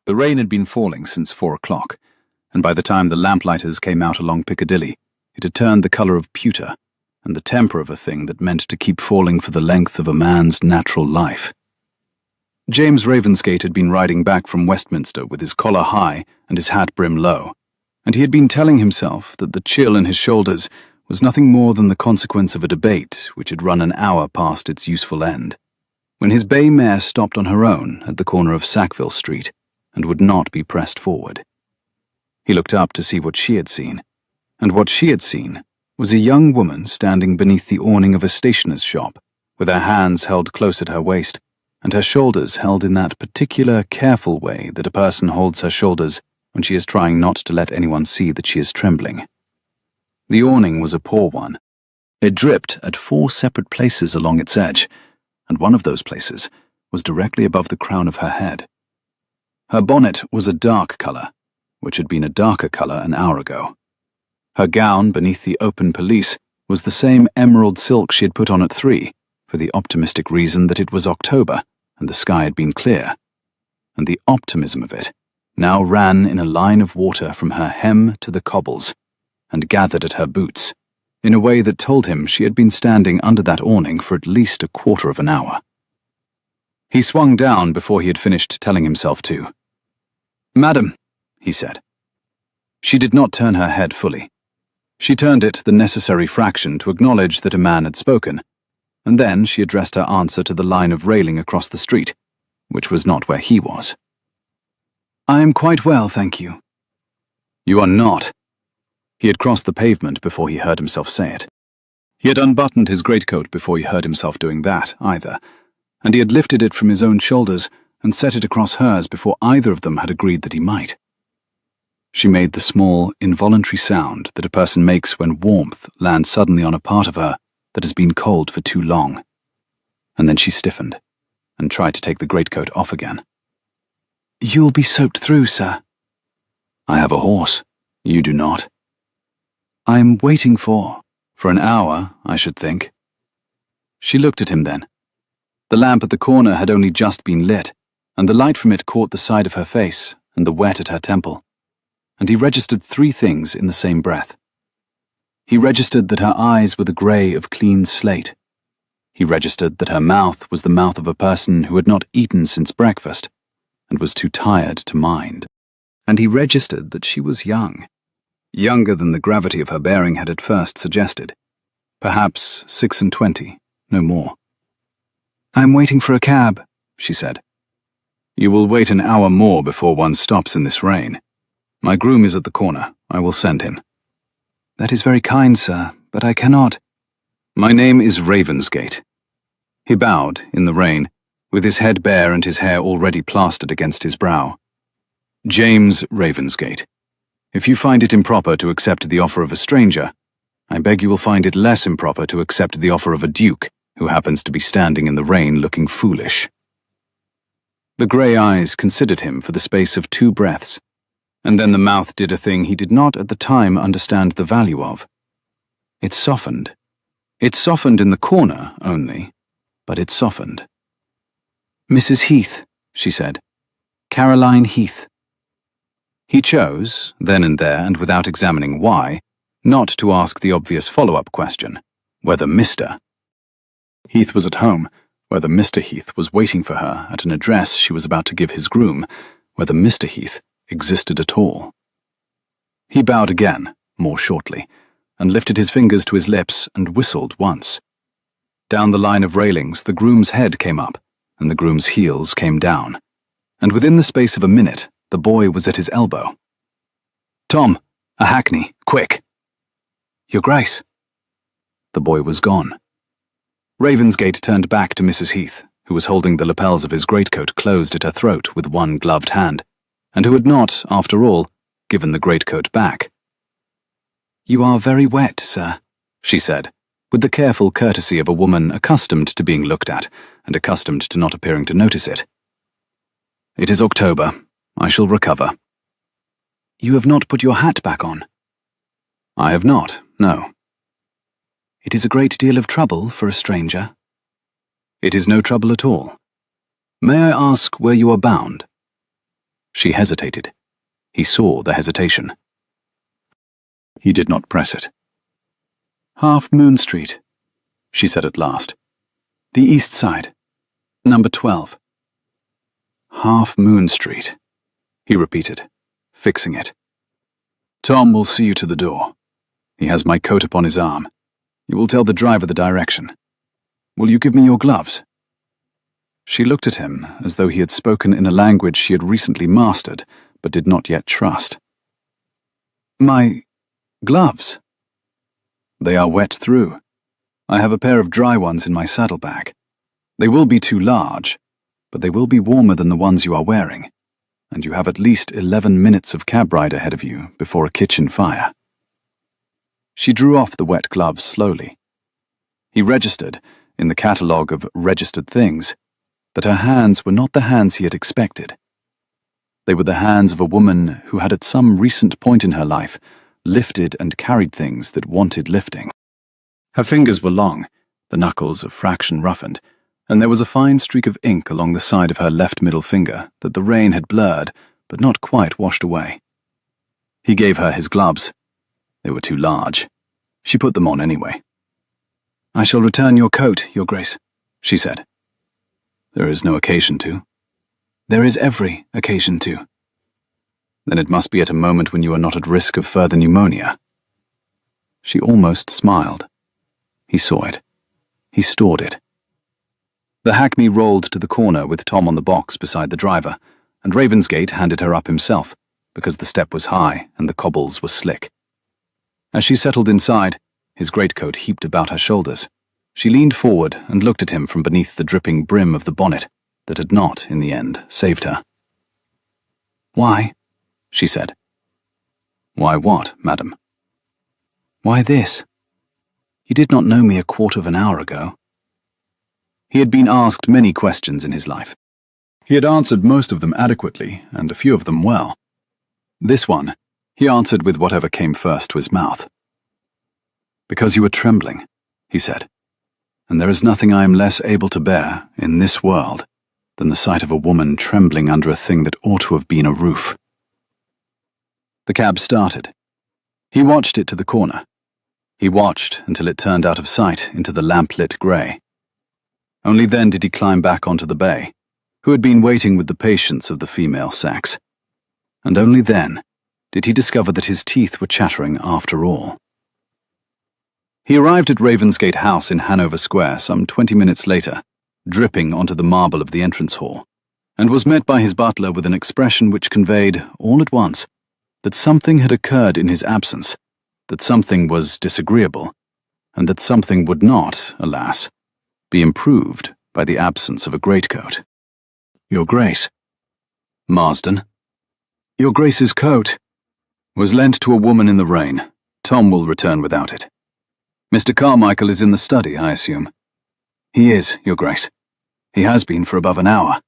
The rain had been falling since 4 o'clock, and by the time the lamplighters came out along Piccadilly, it had turned the colour of pewter and the temper of a thing that meant to keep falling for the length of a man's natural life. James Ravensgate had been riding back from Westminster with his collar high and his hat brim low, and he had been telling himself that the chill in his shoulders was nothing more than the consequence of a debate which had run an hour past its useful end, when his bay mare stopped on her own at the corner of Sackville Street and would not be pressed forward. He looked up to see what she had seen, and what she had seen was a young woman standing beneath the awning of a stationer's shop, with her hands held close at her waist, and her shoulders held in that particular careful way that a person holds her shoulders when she is trying not to let anyone see that she is trembling. The awning was a poor one. It dripped at 4 separate places along its edge, and one of those places was directly above the crown of her head. Her bonnet was a dark colour, which had been a darker colour an hour ago. Her gown beneath the open pelisse was the same emerald silk she had put on at 3, for the optimistic reason that it was October and the sky had been clear, and the optimism of it now ran in a line of water from her hem to the cobbles, and gathered at her boots, in a way that told him she had been standing under that awning for at least a quarter of an hour. He swung down before he had finished telling himself to. "Madam," he said. She did not turn her head fully. She turned it the necessary fraction to acknowledge that a man had spoken, and then she addressed her answer to the line of railing across the street, which was not where he was. "I am quite well, thank you." "You are not." He had crossed the pavement before he heard himself say it. He had unbuttoned his greatcoat before he heard himself doing that, either, and he had lifted it from his own shoulders and set it across hers before either of them had agreed that he might. She made the small, involuntary sound that a person makes when warmth lands suddenly on a part of her that has been cold for too long, and then she stiffened and tried to take the greatcoat off again. "You'll be soaked through, sir." "I have a horse. You do not." "I'm waiting for an hour, I should think." She looked at him then. The lamp at the corner had only just been lit, and the light from it caught the side of her face and the wet at her temple, and he registered 3 things in the same breath. He registered that her eyes were the grey of clean slate. He registered that her mouth was the mouth of a person who had not eaten since breakfast and was too tired to mind. And he registered that she was young, younger than the gravity of her bearing had at first suggested. Perhaps 26, no more. "I'm waiting for a cab," she said. "You will wait an hour more before one stops in this rain. My groom is at the corner. I will send him." "That is very kind, sir, but I cannot." "My name is Ravensgate." He bowed, in the rain, with his head bare and his hair already plastered against his brow. "James Ravensgate. If you find it improper to accept the offer of a stranger, I beg you will find it less improper to accept the offer of a duke who happens to be standing in the rain looking foolish." The grey eyes considered him for the space of 2 breaths, and then the mouth did a thing he did not at the time understand the value of. It softened. It softened in the corner only, but it softened. "Mrs. Heath," she said. "Caroline Heath." He chose, then and there and without examining why, not to ask the obvious follow-up question, whether Mr. Heath was at home, whether Mr. Heath was waiting for her at an address she was about to give his groom, whether Mr. Heath existed at all. He bowed again, more shortly, and lifted his fingers to his lips and whistled once. Down the line of railings the groom's head came up, and the groom's heels came down, and within the space of a minute the boy was at his elbow. "Tom, a hackney, quick." "Your Grace." The boy was gone. Ravensgate turned back to Mrs. Heath, who was holding the lapels of his greatcoat closed at her throat with one gloved hand, and who had not, after all, given the greatcoat back. "You are very wet, sir," she said, with the careful courtesy of a woman accustomed to being looked at and accustomed to not appearing to notice it. "It is October. I shall recover." "You have not put your hat back on." "I have not, no." "It is a great deal of trouble for a stranger." "It is no trouble at all. May I ask where you are bound?" She hesitated. He saw the hesitation. He did not press it. "Half Moon Street," she said at last. "The east side. Number 12. "Half Moon Street," he repeated, fixing it. "Tom will see you to the door. He has my coat upon his arm. You will tell the driver the direction. Will you give me your gloves?" She looked at him as though he had spoken in a language she had recently mastered but did not yet trust. "My gloves? They are wet through. I have a pair of dry ones in my saddlebag. They will be too large, but they will be warmer than the ones you are wearing, and you have at least 11 minutes of cab ride ahead of you before a kitchen fire." She drew off the wet gloves slowly. He registered, in the catalogue of registered things, that her hands were not the hands he had expected. They were the hands of a woman who had at some recent point in her life lifted and carried things that wanted lifting. Her fingers were long, the knuckles a fraction roughened, and there was a fine streak of ink along the side of her left middle finger that the rain had blurred but not quite washed away. He gave her his gloves. They were too large. She put them on anyway. "I shall return your coat, Your Grace," she said. "There is no occasion to." "There is every occasion to." "Then it must be at a moment when you are not at risk of further pneumonia." She almost smiled. He saw it. He stored it. The hackney rolled to the corner with Tom on the box beside the driver, and Ravensgate handed her up himself, because the step was high and the cobbles were slick. As she settled inside, his greatcoat heaped about her shoulders, she leaned forward and looked at him from beneath the dripping brim of the bonnet that had not, in the end, saved her. "Why?" she said. "Why what, madam?" "Why this? You did not know me a quarter of an hour ago." He had been asked many questions in his life. He had answered most of them adequately, and a few of them well. This one, he answered with whatever came first to his mouth. "Because you were trembling," he said, "and there is nothing I am less able to bear, in this world, than the sight of a woman trembling under a thing that ought to have been a roof." The cab started. He watched it to the corner. He watched until it turned out of sight into the lamp-lit grey. Only then did he climb back onto the bay, who had been waiting with the patience of the female sex. And only then did he discover that his teeth were chattering after all. He arrived at Ravensgate House in Hanover Square some 20 minutes later, dripping onto the marble of the entrance hall, and was met by his butler with an expression which conveyed, all at once, that something had occurred in his absence, that something was disagreeable, and that something would not, alas, be improved by the absence of a greatcoat. "Your Grace." "Marsden." "Your Grace's coat was lent to a woman in the rain. Tom will return without it. Mr. Carmichael is in the study, I assume." "He is, Your Grace. He has been for above an hour.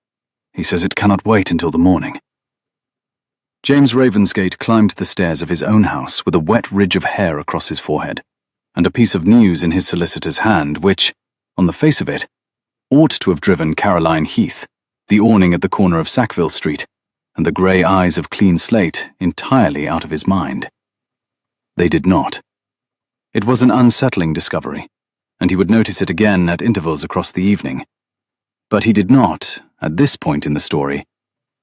He says it cannot wait until the morning." James Ravensgate climbed the stairs of his own house with a wet ridge of hair across his forehead, and a piece of news in his solicitor's hand which, on the face of it, ought to have driven Caroline Heath, the awning at the corner of Sackville Street, and the grey eyes of Clean Slate entirely out of his mind. They did not. It was an unsettling discovery, and he would notice it again at intervals across the evening. But he did not, at this point in the story,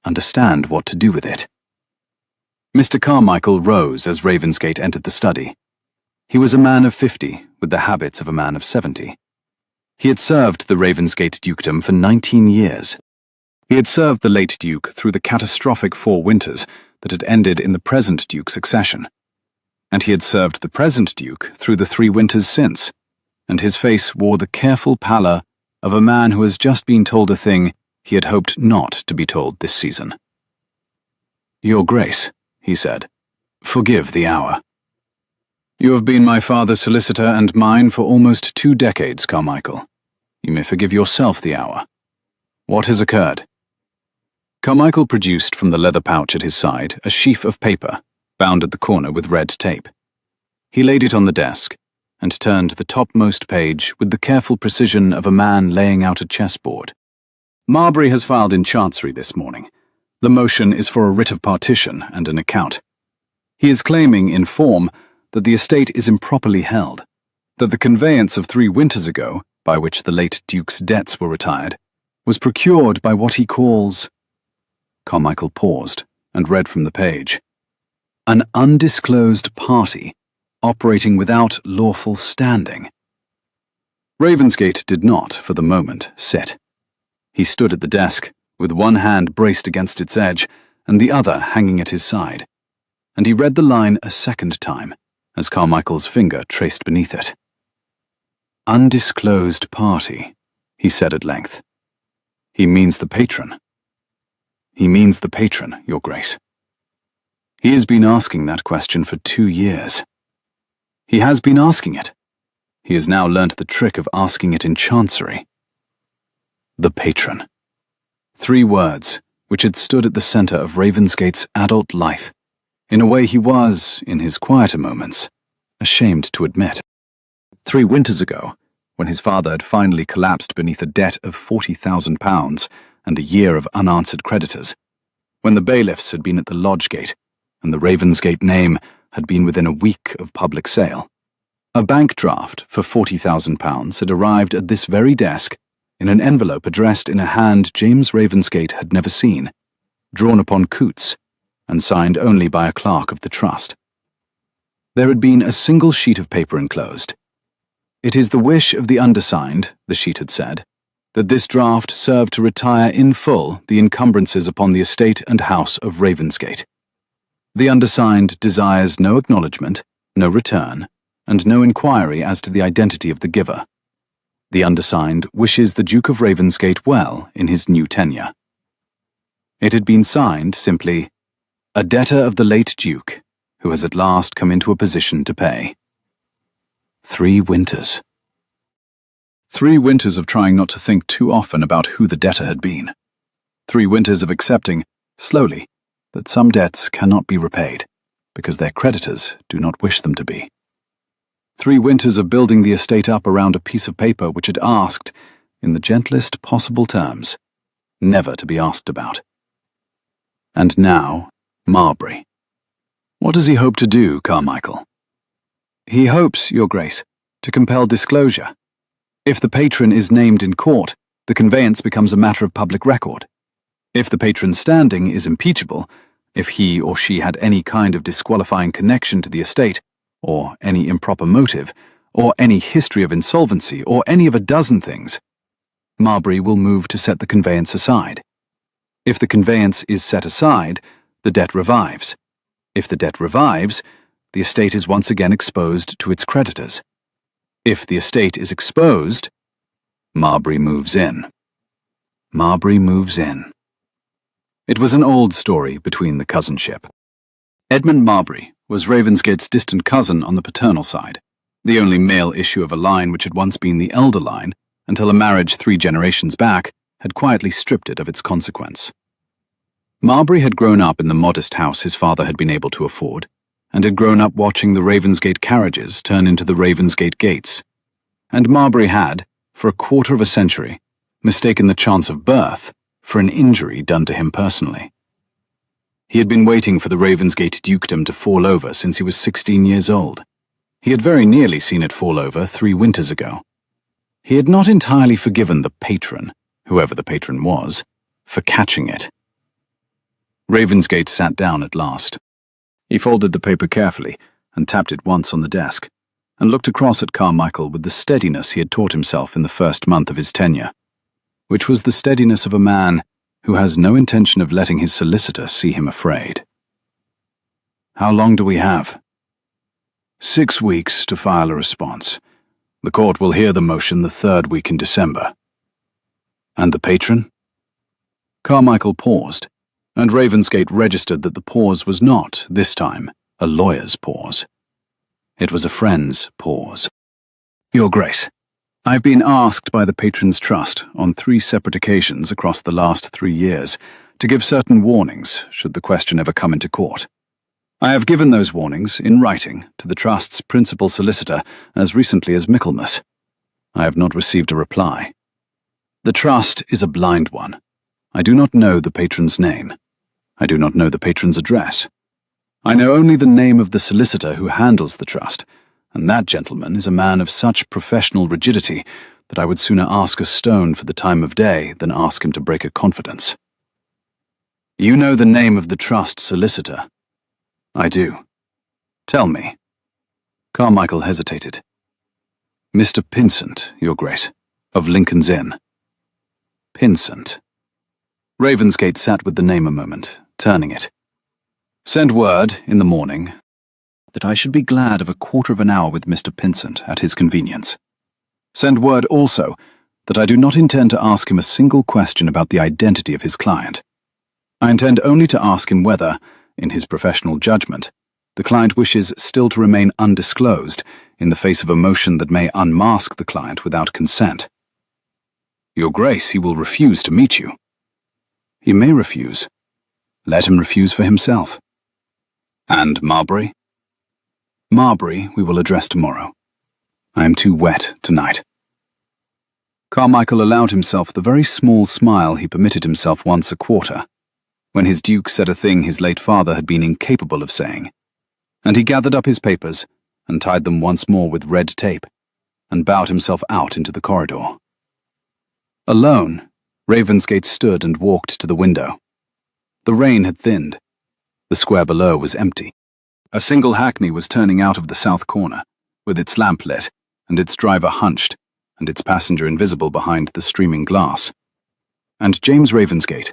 understand what to do with it. Mr. Carmichael rose as Ravensgate entered the study. He was a man of 50, with the habits of a man of 70. He had served the Ravensgate dukedom for 19 years. He had served the late Duke through the catastrophic 4 winters that had ended in the present Duke's accession. And he had served the present Duke through the 3 winters since, and his face wore the careful pallor of a man who has just been told a thing he had hoped not to be told this season. "Your Grace," he said, "forgive the hour. You have been my father's solicitor and mine for almost 2 decades, Carmichael. You may forgive yourself the hour. What has occurred?" Carmichael produced from the leather pouch at his side a sheaf of paper, bound at the corner with red tape. He laid it on the desk, and turned the topmost page with the careful precision of a man laying out a chessboard. "Marbury has filed in Chancery this morning. The motion is for a writ of partition and an account. He is claiming, in form, that the estate is improperly held, that the conveyance of 3 winters ago, by which the late Duke's debts were retired, was procured by what he calls— Carmichael paused and read from the page. An undisclosed party operating without lawful standing. Ravensgate did not, for the moment, sit. He stood at the desk, with one hand braced against its edge and the other hanging at his side, and he read the line a second time, as Carmichael's finger traced beneath it. Undisclosed party, he said at length. He means the patron. He means the patron, Your Grace. He has been asking that question for 2 years. He has been asking it. He has now learnt the trick of asking it in chancery. The patron. 3 words, which had stood at the centre of Ravensgate's adult life, in a way he was, in his quieter moments, ashamed to admit. 3 winters ago, when his father had finally collapsed beneath a debt of £40,000 and a year of unanswered creditors, when the bailiffs had been at the lodge gate, and the Ravensgate name had been within a week of public sale, a bank draft for £40,000 had arrived at this very desk in an envelope addressed in a hand James Ravensgate had never seen, drawn upon Coots, and signed only by a clerk of the trust. There had been a single sheet of paper enclosed. It is the wish of the undersigned, the sheet had said, that this draft serve to retire in full the encumbrances upon the estate and house of Ravensgate. The undersigned desires no acknowledgement, no return, and no inquiry as to the identity of the giver. The undersigned wishes the Duke of Ravensgate well in his new tenure. It had been signed simply, a debtor of the late Duke, who has at last come into a position to pay. 3 winters. 3 winters of trying not to think too often about who the debtor had been. 3 winters of accepting, slowly, that some debts cannot be repaid, because their creditors do not wish them to be. 3 winters of building the estate up around a piece of paper which had asked, in the gentlest possible terms, never to be asked about. And now, Marbury. What does he hope to do, Carmichael? He hopes, Your Grace, to compel disclosure. If the patron is named in court, the conveyance becomes a matter of public record. If the patron's standing is impeachable, if he or she had any kind of disqualifying connection to the estate, or any improper motive, or any history of insolvency, or any of a dozen things, Marbury will move to set the conveyance aside. If the conveyance is set aside, the debt revives. If the debt revives, the estate is once again exposed to its creditors. If the estate is exposed, Marbury moves in. Marbury moves in. It was an old story between the cousinship. Edmund Marbury was Ravensgate's distant cousin on the paternal side, the only male issue of a line which had once been the elder line, until a marriage 3 generations back had quietly stripped it of its consequence. Marbury had grown up in the modest house his father had been able to afford, and had grown up watching the Ravensgate carriages turn into the Ravensgate gates, and Marbury had, for a quarter of a century, mistaken the chance of birth for an injury done to him personally. He had been waiting for the Ravensgate dukedom to fall over since he was 16 years old. He had very nearly seen it fall over 3 winters ago. He had not entirely forgiven the patron, whoever the patron was, for catching it. Ravensgate sat down at last. He folded the paper carefully and tapped it once on the desk, and looked across at Carmichael with the steadiness he had taught himself in the first month of his tenure, which was the steadiness of a man who has no intention of letting his solicitor see him afraid. How long do we have? 6 weeks to file a response. The court will hear the motion the 3rd week in December. And the patron? Carmichael paused, and Ravensgate registered that the pause was not, this time, a lawyer's pause. It was a friend's pause. Your Grace, I've been asked by the Patron's Trust on 3 separate occasions across the last 3 years to give certain warnings should the question ever come into court. I have given those warnings in writing to the Trust's principal solicitor as recently as Michaelmas. I have not received a reply. The Trust is a blind one. I do not know the patron's name. I do not know the patron's address. I know only the name of the solicitor who handles the trust, and that gentleman is a man of such professional rigidity that I would sooner ask a stone for the time of day than ask him to break a confidence. You know the name of the trust solicitor? I do. Tell me. Carmichael hesitated. Mr. Pinsent, Your Grace, of Lincoln's Inn. Pinsent. Ravensgate sat with the name a moment, turning it. Send word, in the morning, that I should be glad of a quarter of an hour with Mr. Pinsent at his convenience. Send word also that I do not intend to ask him a single question about the identity of his client. I intend only to ask him whether, in his professional judgment, the client wishes still to remain undisclosed in the face of a motion that may unmask the client without consent. Your Grace, he will refuse to meet you. He may refuse. Let him refuse for himself. And Marbury? Marbury we will address tomorrow. I am too wet tonight. Carmichael allowed himself the very small smile he permitted himself once a quarter, when his duke said a thing his late father had been incapable of saying, and he gathered up his papers and tied them once more with red tape, and bowed himself out into the corridor. Alone, Ravensgate stood and walked to the window. The rain had thinned. The square below was empty. A single hackney was turning out of the south corner, with its lamp lit, and its driver hunched, and its passenger invisible behind the streaming glass. And James Ravensgate,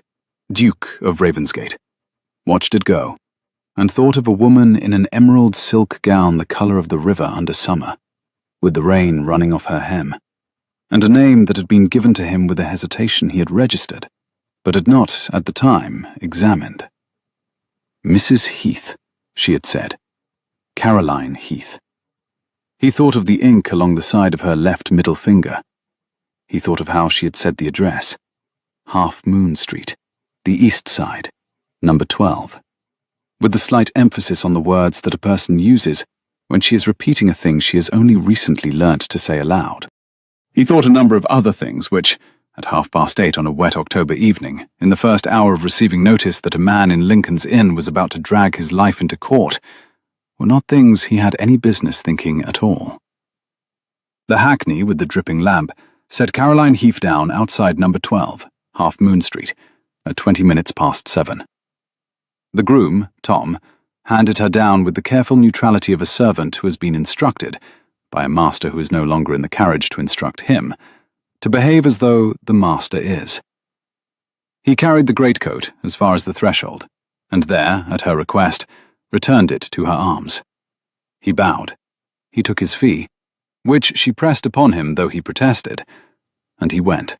Duke of Ravensgate, watched it go, and thought of a woman in an emerald silk gown the colour of the river under summer, with the rain running off her hem, and a name that had been given to him with a hesitation he had registered, but had not, at the time, examined. Mrs. Heath, she had said. Caroline Heath. He thought of the ink along the side of her left middle finger. He thought of how she had said the address. Half Moon Street, the East Side, number 12. With the slight emphasis on the words that a person uses when she is repeating a thing she has only recently learnt to say aloud. He thought a number of other things which, at 8:30 on a wet October evening, in the first hour of receiving notice that a man in Lincoln's Inn was about to drag his life into court, were not things he had any business thinking at all. The hackney with the dripping lamp set Caroline Heath down outside number 12, Half Moon Street, at 20 minutes past 7. The groom, Tom, handed her down with the careful neutrality of a servant who has been instructed, by a master who is no longer in the carriage to instruct him, to behave as though the master is. He carried the greatcoat as far as the threshold, and there, at her request, returned it to her arms. He bowed. He took his fee, which she pressed upon him though he protested, and he went.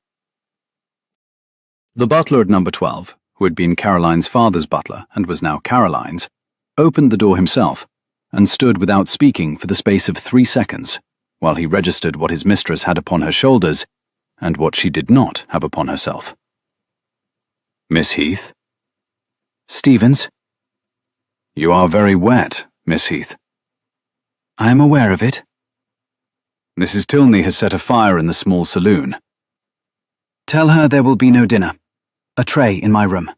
The butler at number 12, who had been Caroline's father's butler and was now Caroline's, opened the door himself, and stood without speaking for the space of 3 seconds, while he registered what his mistress had upon her shoulders and what she did not have upon herself. Miss Heath? Stevens? You are very wet, Miss Heath. I am aware of it. Mrs. Tilney has set a fire in the small saloon. Tell her there will be no dinner. A tray in my room.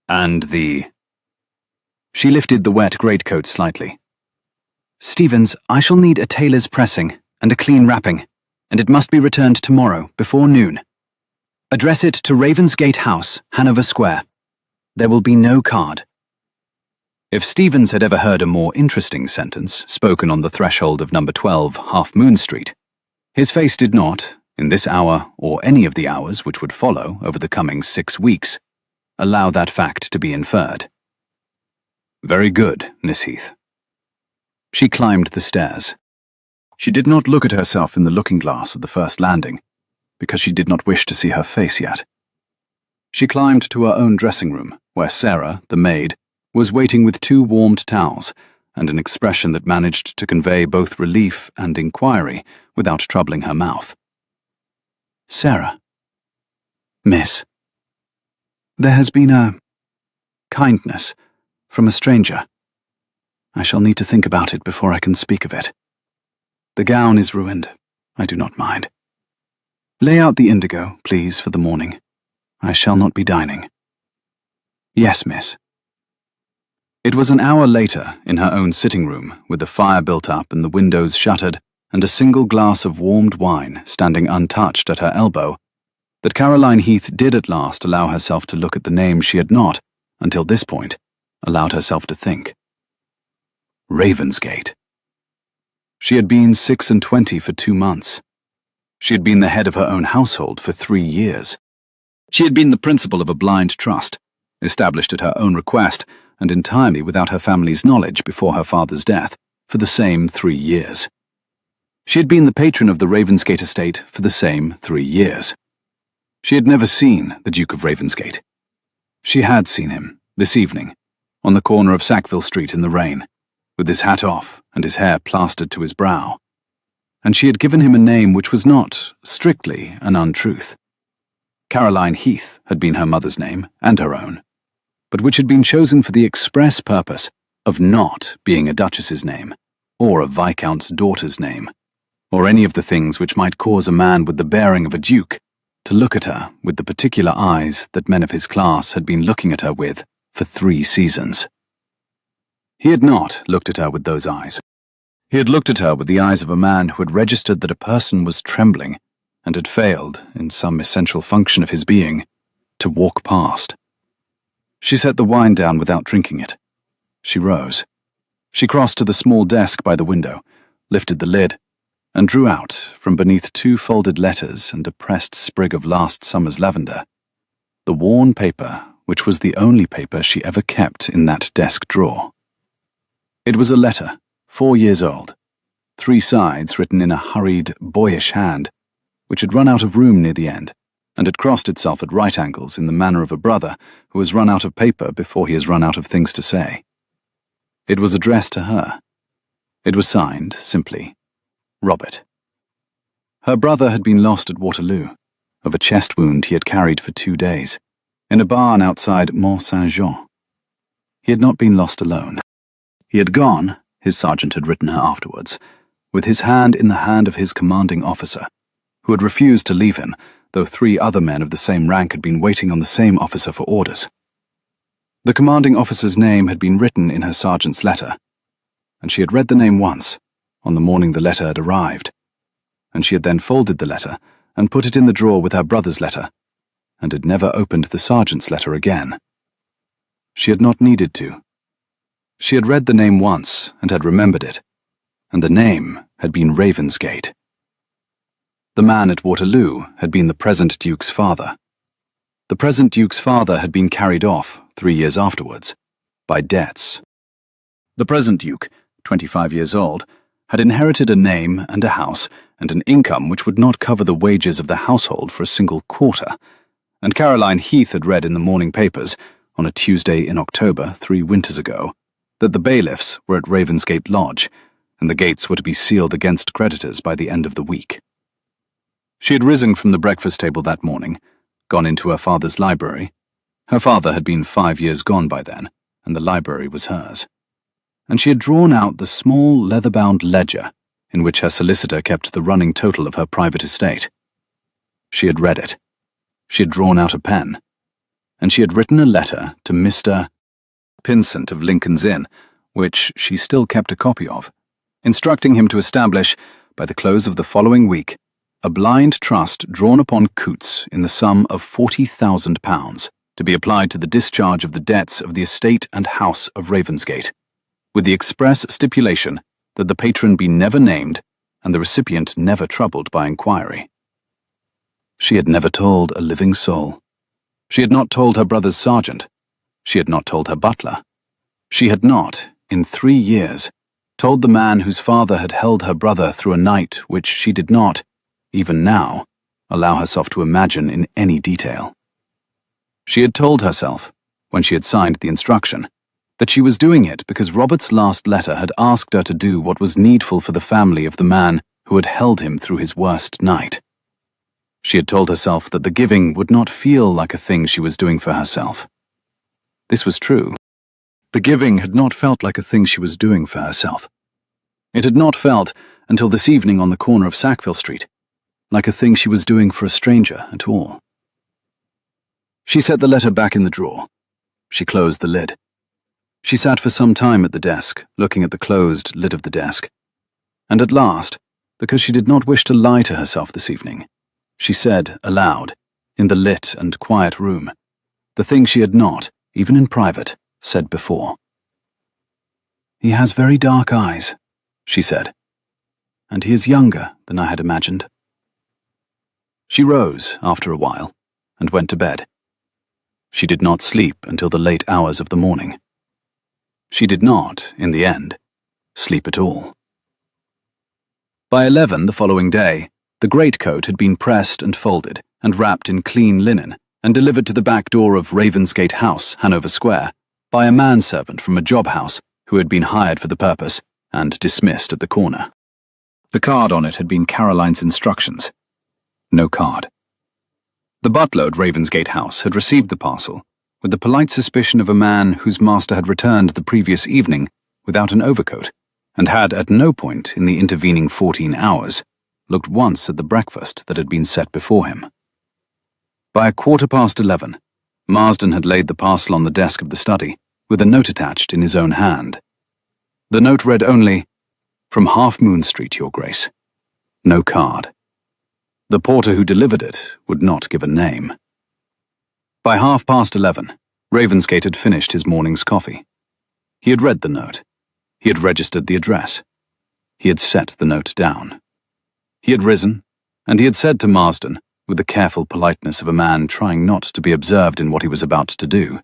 And the... She lifted the wet greatcoat slightly. Stevens, I shall need a tailor's pressing and a clean wrapping, and it must be returned tomorrow before noon. Address it to Ravensgate House, Hanover Square. There will be no card. If Stevens had ever heard a more interesting sentence spoken on the threshold of number 12, Half Moon Street, his face did not, in this hour or any of the hours which would follow over the coming 6 weeks, allow that fact to be inferred. Very good, Miss Heath. She climbed the stairs. She did not look at herself in the looking-glass at the first landing, because she did not wish to see her face yet. She climbed to her own dressing-room, where Sarah, the maid, was waiting with 2 warmed towels and an expression that managed to convey both relief and inquiry without troubling her mouth. Sarah. Miss. There has been a kindness from a stranger. I shall need to think about it before I can speak of it. The gown is ruined. I do not mind. Lay out the indigo, please, for the morning. I shall not be dining. "Yes, miss." It was an hour later, in her own sitting room, with the fire built up and the windows shuttered, and a single glass of warmed wine standing untouched at her elbow, that Caroline Heath did at last allow herself to look at the name she had not, until this point, allowed herself to think. Ravensgate. She had been 26 for 2 months. She had been the head of her own household for 3 years. She had been the principal of a blind trust, established at her own request and entirely without her family's knowledge before her father's death, for the same 3 years. She had been the patron of the Ravensgate estate for the same 3 years. She had never seen the Duke of Ravensgate. She had seen him, this evening, on the corner of Sackville Street in the rain, with his hat off and his hair plastered to his brow. And she had given him a name which was not, strictly, an untruth. Caroline Heath had been her mother's name, and her own, but which had been chosen for the express purpose of not being a duchess's name, or a viscount's daughter's name, or any of the things which might cause a man with the bearing of a duke to look at her with the particular eyes that men of his class had been looking at her with for 3 seasons. He had not looked at her with those eyes. He had looked at her with the eyes of a man who had registered that a person was trembling and had failed, in some essential function of his being, to walk past. She set the wine down without drinking it. She rose. She crossed to the small desk by the window, lifted the lid, and drew out, from beneath 2 folded letters and a pressed sprig of last summer's lavender, the worn paper which was the only paper she ever kept in that desk drawer. It was a letter, 4 years old, 3 sides written in a hurried, boyish hand, which had run out of room near the end, and had crossed itself at right angles in the manner of a brother who has run out of paper before he has run out of things to say. It was addressed to her. It was signed, simply, Robert. Her brother had been lost at Waterloo, of a chest wound he had carried for 2 days, in a barn outside Mont-Saint-Jean. He had not been lost alone. He had gone, his sergeant had written her afterwards, with his hand in the hand of his commanding officer, who had refused to leave him, though 3 other men of the same rank had been waiting on the same officer for orders. The commanding officer's name had been written in her sergeant's letter, and she had read the name once, on the morning the letter had arrived, and she had then folded the letter and put it in the drawer with her brother's letter, and had never opened the sergeant's letter again. She had not needed to. She had read the name once and had remembered it, and the name had been Ravensgate. The man at Waterloo had been the present Duke's father. The present Duke's father had been carried off, 3 years afterwards, by debts. The present Duke, 25 years old, had inherited a name and a house and an income which would not cover the wages of the household for a single quarter, and Caroline Heath had read in the morning papers, on a Tuesday in October 3 winters ago, that the bailiffs were at Ravensgate Lodge, and the gates were to be sealed against creditors by the end of the week. She had risen from the breakfast table that morning, gone into her father's library. Her father had been 5 years gone by then, and the library was hers. And she had drawn out the small leather-bound ledger in which her solicitor kept the running total of her private estate. She had read it. She had drawn out a pen, and she had written a letter to Mr. Pinsent of Lincoln's Inn, which she still kept a copy of, instructing him to establish, by the close of the following week, a blind trust drawn upon Coutts in the sum of £40,000 to be applied to the discharge of the debts of the estate and house of Ravensgate, with the express stipulation that the patron be never named and the recipient never troubled by inquiry. She had never told a living soul. She had not told her brother's sergeant. She had not told her butler. She had not, in 3 years, told the man whose father had held her brother through a night which she did not, even now, allow herself to imagine in any detail. She had told herself, when she had signed the instruction, that she was doing it because Robert's last letter had asked her to do what was needful for the family of the man who had held him through his worst night. She had told herself that the giving would not feel like a thing she was doing for herself. This was true. The giving had not felt like a thing she was doing for herself. It had not felt, until this evening on the corner of Sackville Street, like a thing she was doing for a stranger at all. She set the letter back in the drawer. She closed the lid. She sat for some time at the desk, looking at the closed lid of the desk. And at last, because she did not wish to lie to herself this evening, she said aloud, in the lit and quiet room, the thing she had not, even in private, said before. "He has very dark eyes," she said, "and he is younger than I had imagined." She rose after a while and went to bed. She did not sleep until the late hours of the morning. She did not, in the end, sleep at all. By 11 the following day, the greatcoat had been pressed and folded and wrapped in clean linen and delivered to the back door of Ravensgate House, Hanover Square, by a manservant from a job house who had been hired for the purpose and dismissed at the corner. The card on it had been Caroline's instructions. No card. The butler at Ravensgate House had received the parcel with the polite suspicion of a man whose master had returned the previous evening without an overcoat and had at no point in the intervening 14 hours looked once at the breakfast that had been set before him. By 11:15, Marsden had laid the parcel on the desk of the study, with a note attached in his own hand. The note read only, "From Half Moon Street, Your Grace." No card. The porter who delivered it would not give a name. By 11:30, Ravensgate had finished his morning's coffee. He had read the note. He had registered the address. He had set the note down. He had risen, and he had said to Marsden, with the careful politeness of a man trying not to be observed in what he was about to do,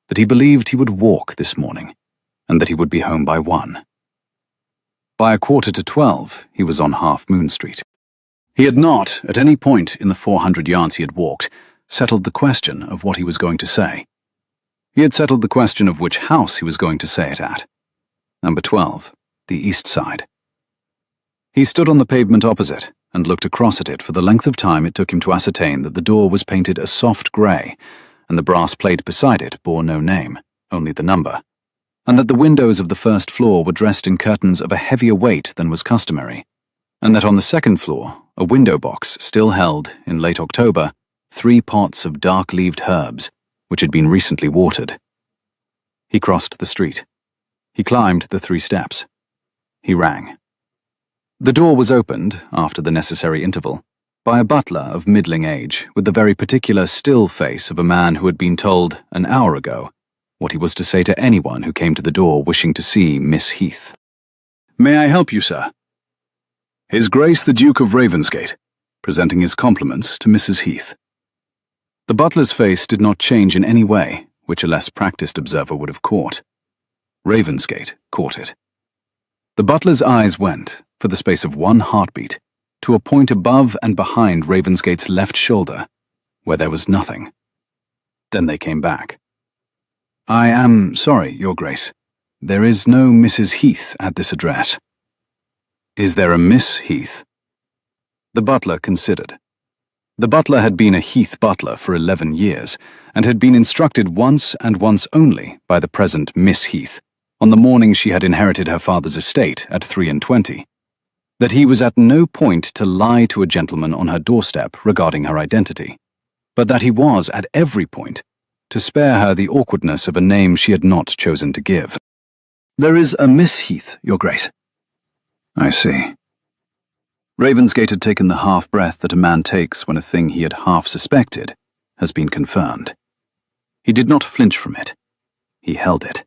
that he believed he would walk this morning, and that he would be home by 1. By 11:45, he was on Half Moon Street. He had not, at any point in the 400 yards he had walked, settled the question of what he was going to say. He had settled the question of which house he was going to say it at. Number 12, the east side. He stood on the pavement opposite and looked across at it for the length of time it took him to ascertain that the door was painted a soft grey, and the brass plate beside it bore no name, only the number, and that the windows of the first floor were dressed in curtains of a heavier weight than was customary, and that on the second floor a window box still held, in late October, 3 pots of dark-leaved herbs, which had been recently watered. He crossed the street. He climbed the 3 steps. He rang. The door was opened, after the necessary interval, by a butler of middling age, with the very particular still face of a man who had been told, an hour ago, what he was to say to anyone who came to the door wishing to see Miss Heath. "May I help you, sir?" "His Grace the Duke of Ravensgate, presenting his compliments to Mrs. Heath." The butler's face did not change in any way, which a less practiced observer would have caught. Ravensgate caught it. The butler's eyes went, for the space of 1 heartbeat, to a point above and behind Ravensgate's left shoulder, where there was nothing. Then they came back. "I am sorry, Your Grace. There is no Mrs. Heath at this address." "Is there a Miss Heath?" The butler considered. The butler had been a Heath butler for 11 years, and had been instructed once and once only by the present Miss Heath, on the morning she had inherited her father's estate at 23, that he was at no point to lie to a gentleman on her doorstep regarding her identity, but that he was at every point to spare her the awkwardness of a name she had not chosen to give. "There is a Miss Heath, Your Grace." "I see." Ravensgate had taken the half-breath that a man takes when a thing he had half-suspected has been confirmed. He did not flinch from it. He held it.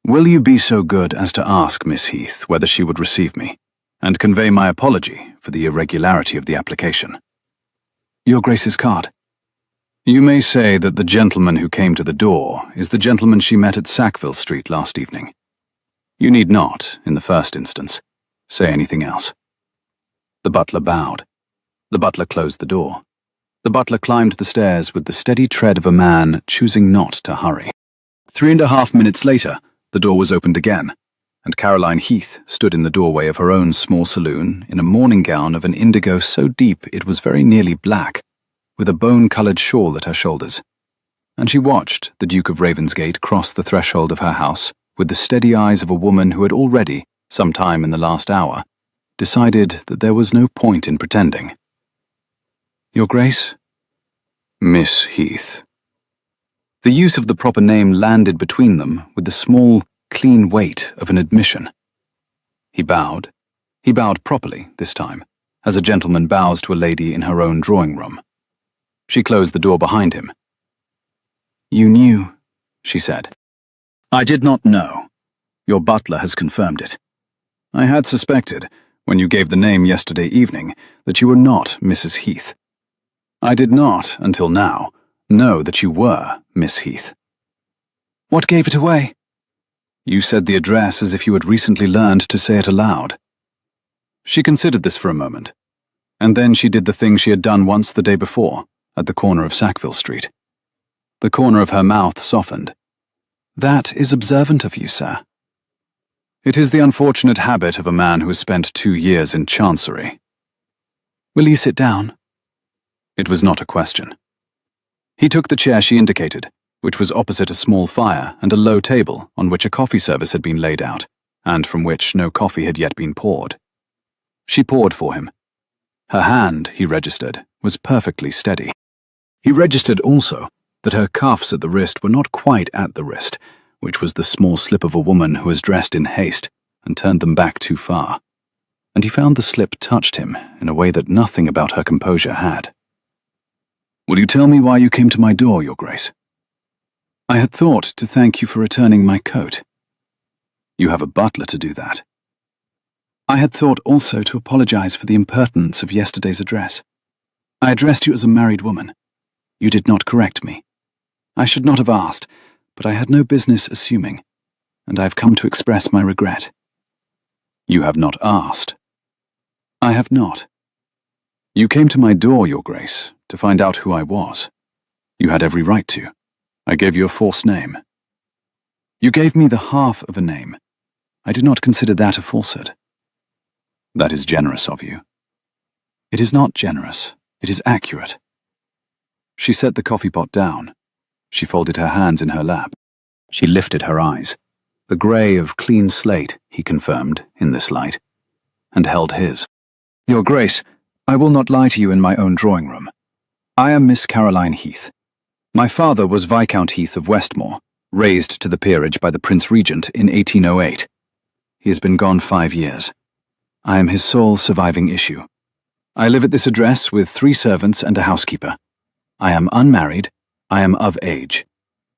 "Will you be so good as to ask Miss Heath whether she would receive me, and convey my apology for the irregularity of the application?" "Your Grace's card." "You may say that the gentleman who came to the door is the gentleman she met at Sackville Street last evening. You need not, in the first instance, say anything else." The butler bowed. The butler closed the door. The butler climbed the stairs with the steady tread of a man choosing not to hurry. 3.5 minutes later, the door was opened again, and Caroline Heath stood in the doorway of her own small saloon in a morning gown of an indigo so deep it was very nearly black, with a bone-coloured shawl at her shoulders. And she watched the Duke of Ravensgate cross the threshold of her house with the steady eyes of a woman who had already, some time in the last hour, decided that there was no point in pretending. "Your Grace?" "Miss Heath." The use of the proper name landed between them with the small, clean weight of an admission. He bowed. He bowed properly this time, as a gentleman bows to a lady in her own drawing room. She closed the door behind him. "You knew," she said. "I did not know. Your butler has confirmed it. I had suspected, when you gave the name yesterday evening, that you were not Mrs. Heath. I did not, until now, know that you were Miss Heath." "What gave it away?" "You said the address as if you had recently learned to say it aloud." She considered this for a moment, and then she did the thing she had done once the day before, at the corner of Sackville Street. The corner of her mouth softened. "That is observant of you, sir." "It is the unfortunate habit of a man who has spent 2 years in Chancery." "Will you sit down?" It was not a question. He took the chair she indicated, which was opposite a small fire and a low table on which a coffee service had been laid out, and from which no coffee had yet been poured. She poured for him. Her hand, he registered, was perfectly steady. He registered also that her cuffs at the wrist were not quite at the wrist, which was the small slip of a woman who was dressed in haste and turned them back too far. And he found the slip touched him in a way that nothing about her composure had. "Will you tell me why you came to my door, Your Grace?" "I had thought to thank you for returning my coat." "You have a butler to do that." "I had thought also to apologize for the impertinence of yesterday's address. I addressed you as a married woman. You did not correct me. I should not have asked, but I had no business assuming, and I have come to express my regret." "You have not asked." "I have not." "You came to my door, Your Grace, to find out who I was. You had every right to. I gave you a false name." "You gave me the half of a name. I do not consider that a falsehood." "That is generous of you." "It is not generous. It is accurate." She set the coffee pot down. She folded her hands in her lap. She lifted her eyes. The grey of clean slate, he confirmed, in this light, and held his. "Your Grace, I will not lie to you in my own drawing room. I am Miss Caroline Heath. My father was Viscount Heath of Westmore, raised to the peerage by the Prince Regent in 1808. He has been gone 5 years. I am his sole surviving issue. I live at this address with 3 servants and a housekeeper. I am unmarried. I am of age.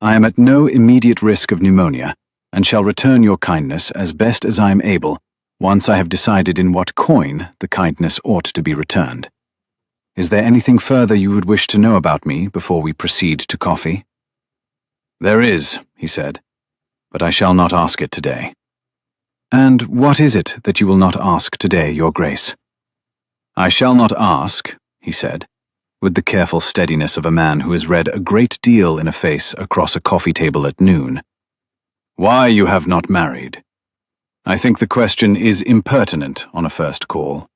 I am at no immediate risk of pneumonia, and shall return your kindness as best as I am able, once I have decided in what coin the kindness ought to be returned. Is there anything further you would wish to know about me before we proceed to coffee?" "There is," he said, "but I shall not ask it today." "And what is it that you will not ask today, Your Grace?" "I shall not ask," he said, with the careful steadiness of a man who has read a great deal in a face across a coffee table at noon, "why you have not married. I think the question is impertinent on a first call.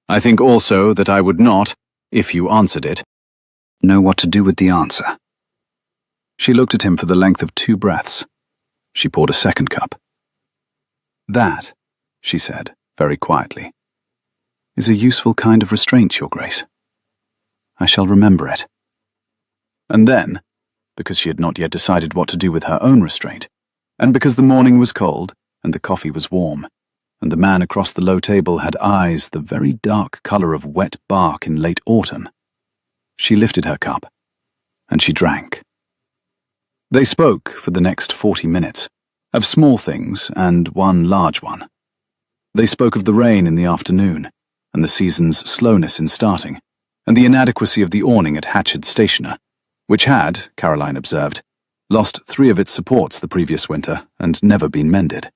I think also that I would not, if you answered it, know what to do with the answer." She looked at him for the length of 2 breaths. She poured a second cup. "That," she said, very quietly, "is a useful kind of restraint, Your Grace. I shall remember it." And then, because she had not yet decided what to do with her own restraint, and because the morning was cold and the coffee was warm, and the man across the low table had eyes the very dark color of wet bark in late autumn, she lifted her cup, and she drank. They spoke for the next 40 minutes, of small things and one large one. They spoke of the rain in the afternoon, and the season's slowness in starting, and the inadequacy of the awning at Hatchard Stationer, which had, Caroline observed, lost 3 of its supports the previous winter and never been mended.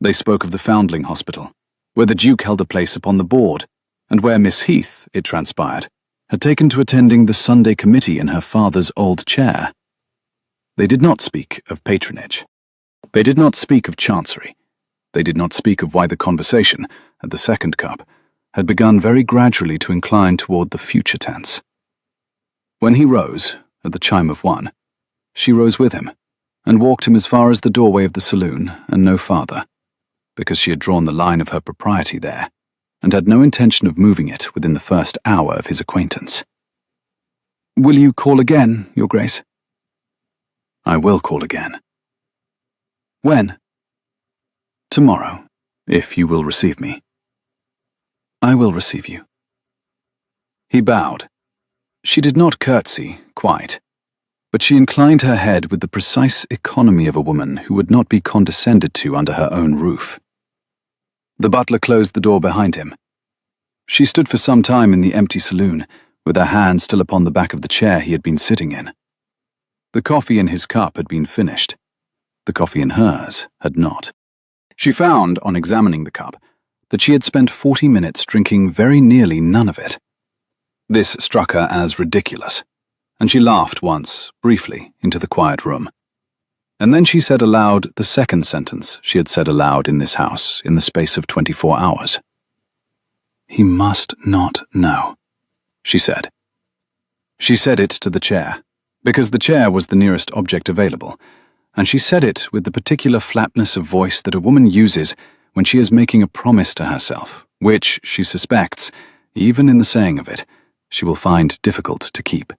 They spoke of the Foundling Hospital, where the Duke held a place upon the board, and where Miss Heath, it transpired, had taken to attending the Sunday committee in her father's old chair. They did not speak of patronage. They did not speak of Chancery. They did not speak of why the conversation, at the second cup, had begun very gradually to incline toward the future tense. When he rose, at the chime of 1, she rose with him, and walked him as far as the doorway of the saloon, and no farther, because she had drawn the line of her propriety there, and had no intention of moving it within the first hour of his acquaintance. "Will you call again, Your Grace?" I will call again. When? Tomorrow, if you will receive me. I will receive you. He bowed. She did not curtsy, quite, but she inclined her head with the precise economy of a woman who would not be condescended to under her own roof. The butler closed the door behind him. She stood for some time in the empty saloon, with her hand still upon the back of the chair he had been sitting in. The coffee in his cup had been finished. The coffee in hers had not. She found, on examining the cup, that she had spent 40 minutes drinking very nearly none of it. This struck her as ridiculous, and she laughed once, briefly, into the quiet room. And then she said aloud the second sentence she had said aloud in this house in the space of 24 hours. "He must not know," she said. She said it to the chair, because the chair was the nearest object available, and she said it with the particular flatness of voice that a woman uses when she is making a promise to herself, which, she suspects, even in the saying of it, she will find difficult to keep.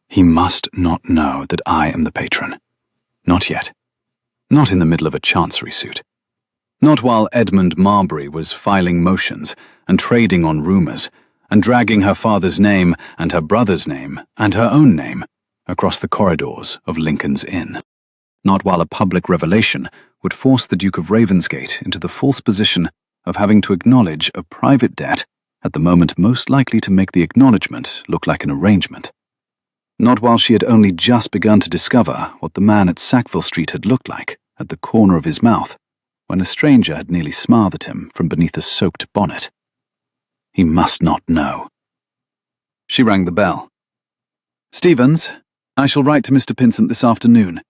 He must not know that I am the patron. Not yet. Not in the middle of a chancery suit. Not while Edmund Marbury was filing motions and trading on rumours and dragging her father's name and her brother's name and her own name across the corridors of Lincoln's Inn. Not while a public revelation would force the Duke of Ravensgate into the false position of having to acknowledge a private debt at the moment most likely to make the acknowledgement look like an arrangement. Not while she had only just begun to discover what the man at Sackville Street had looked like at the corner of his mouth, when a stranger had nearly smothered him from beneath a soaked bonnet. He must not know. She rang the bell. "Stevens, I shall write to Mr. Pinsent this afternoon.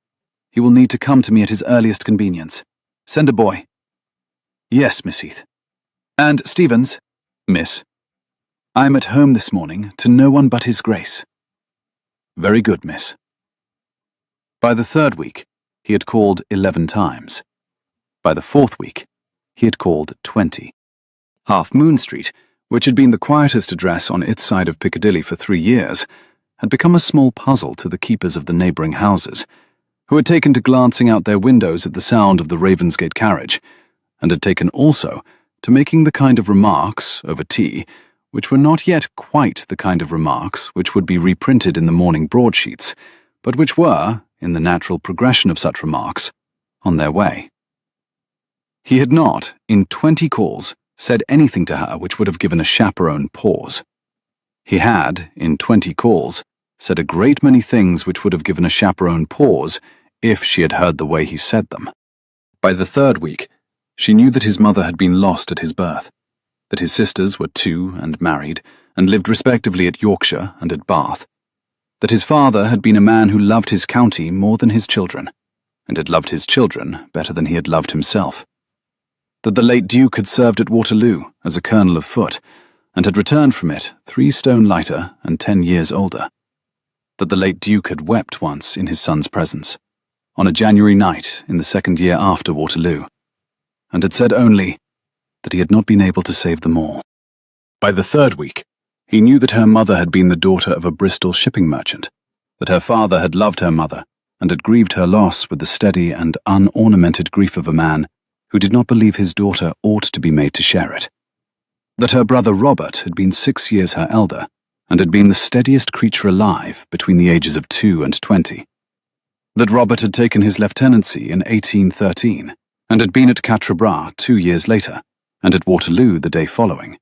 He will need to come to me at his earliest convenience. Send a boy." "Yes, Miss Heath." "And, Stevens." "Miss." "I am at home this morning to no one but His Grace." "Very good, miss." By the third week, he had called 11 times. By the fourth week, he had called 20. Half Moon Street, which had been the quietest address on its side of Piccadilly for 3 years, had become a small puzzle to the keepers of the neighbouring houses, who had taken to glancing out their windows at the sound of the Ravensgate carriage, and had taken also to making the kind of remarks, over tea, which were not yet quite the kind of remarks which would be reprinted in the morning broadsheets, but which were, in the natural progression of such remarks, on their way. He had not, in 20 calls, said anything to her which would have given a chaperone pause. He had, in 20 calls, said a great many things which would have given a chaperone pause if she had heard the way he said them. By the third week, she knew that his mother had been lost at his birth, that his sisters were 2 and married, and lived respectively at Yorkshire and at Bath, that his father had been a man who loved his county more than his children, and had loved his children better than he had loved himself, that the late Duke had served at Waterloo as a colonel of foot, and had returned from it 3 stone lighter and 10 years older, that the late Duke had wept once in his son's presence, on a January night in the 2nd year after Waterloo, and had said only that he had not been able to save them all. By the third week, he knew that her mother had been the daughter of a Bristol shipping merchant, that her father had loved her mother and had grieved her loss with the steady and unornamented grief of a man who did not believe his daughter ought to be made to share it, that her brother Robert had been 6 years her elder and had been the steadiest creature alive between the ages of 2 and 20, that Robert had taken his lieutenancy in 1813 and had been at Quatre Bras 2 years later, and at Waterloo the day following,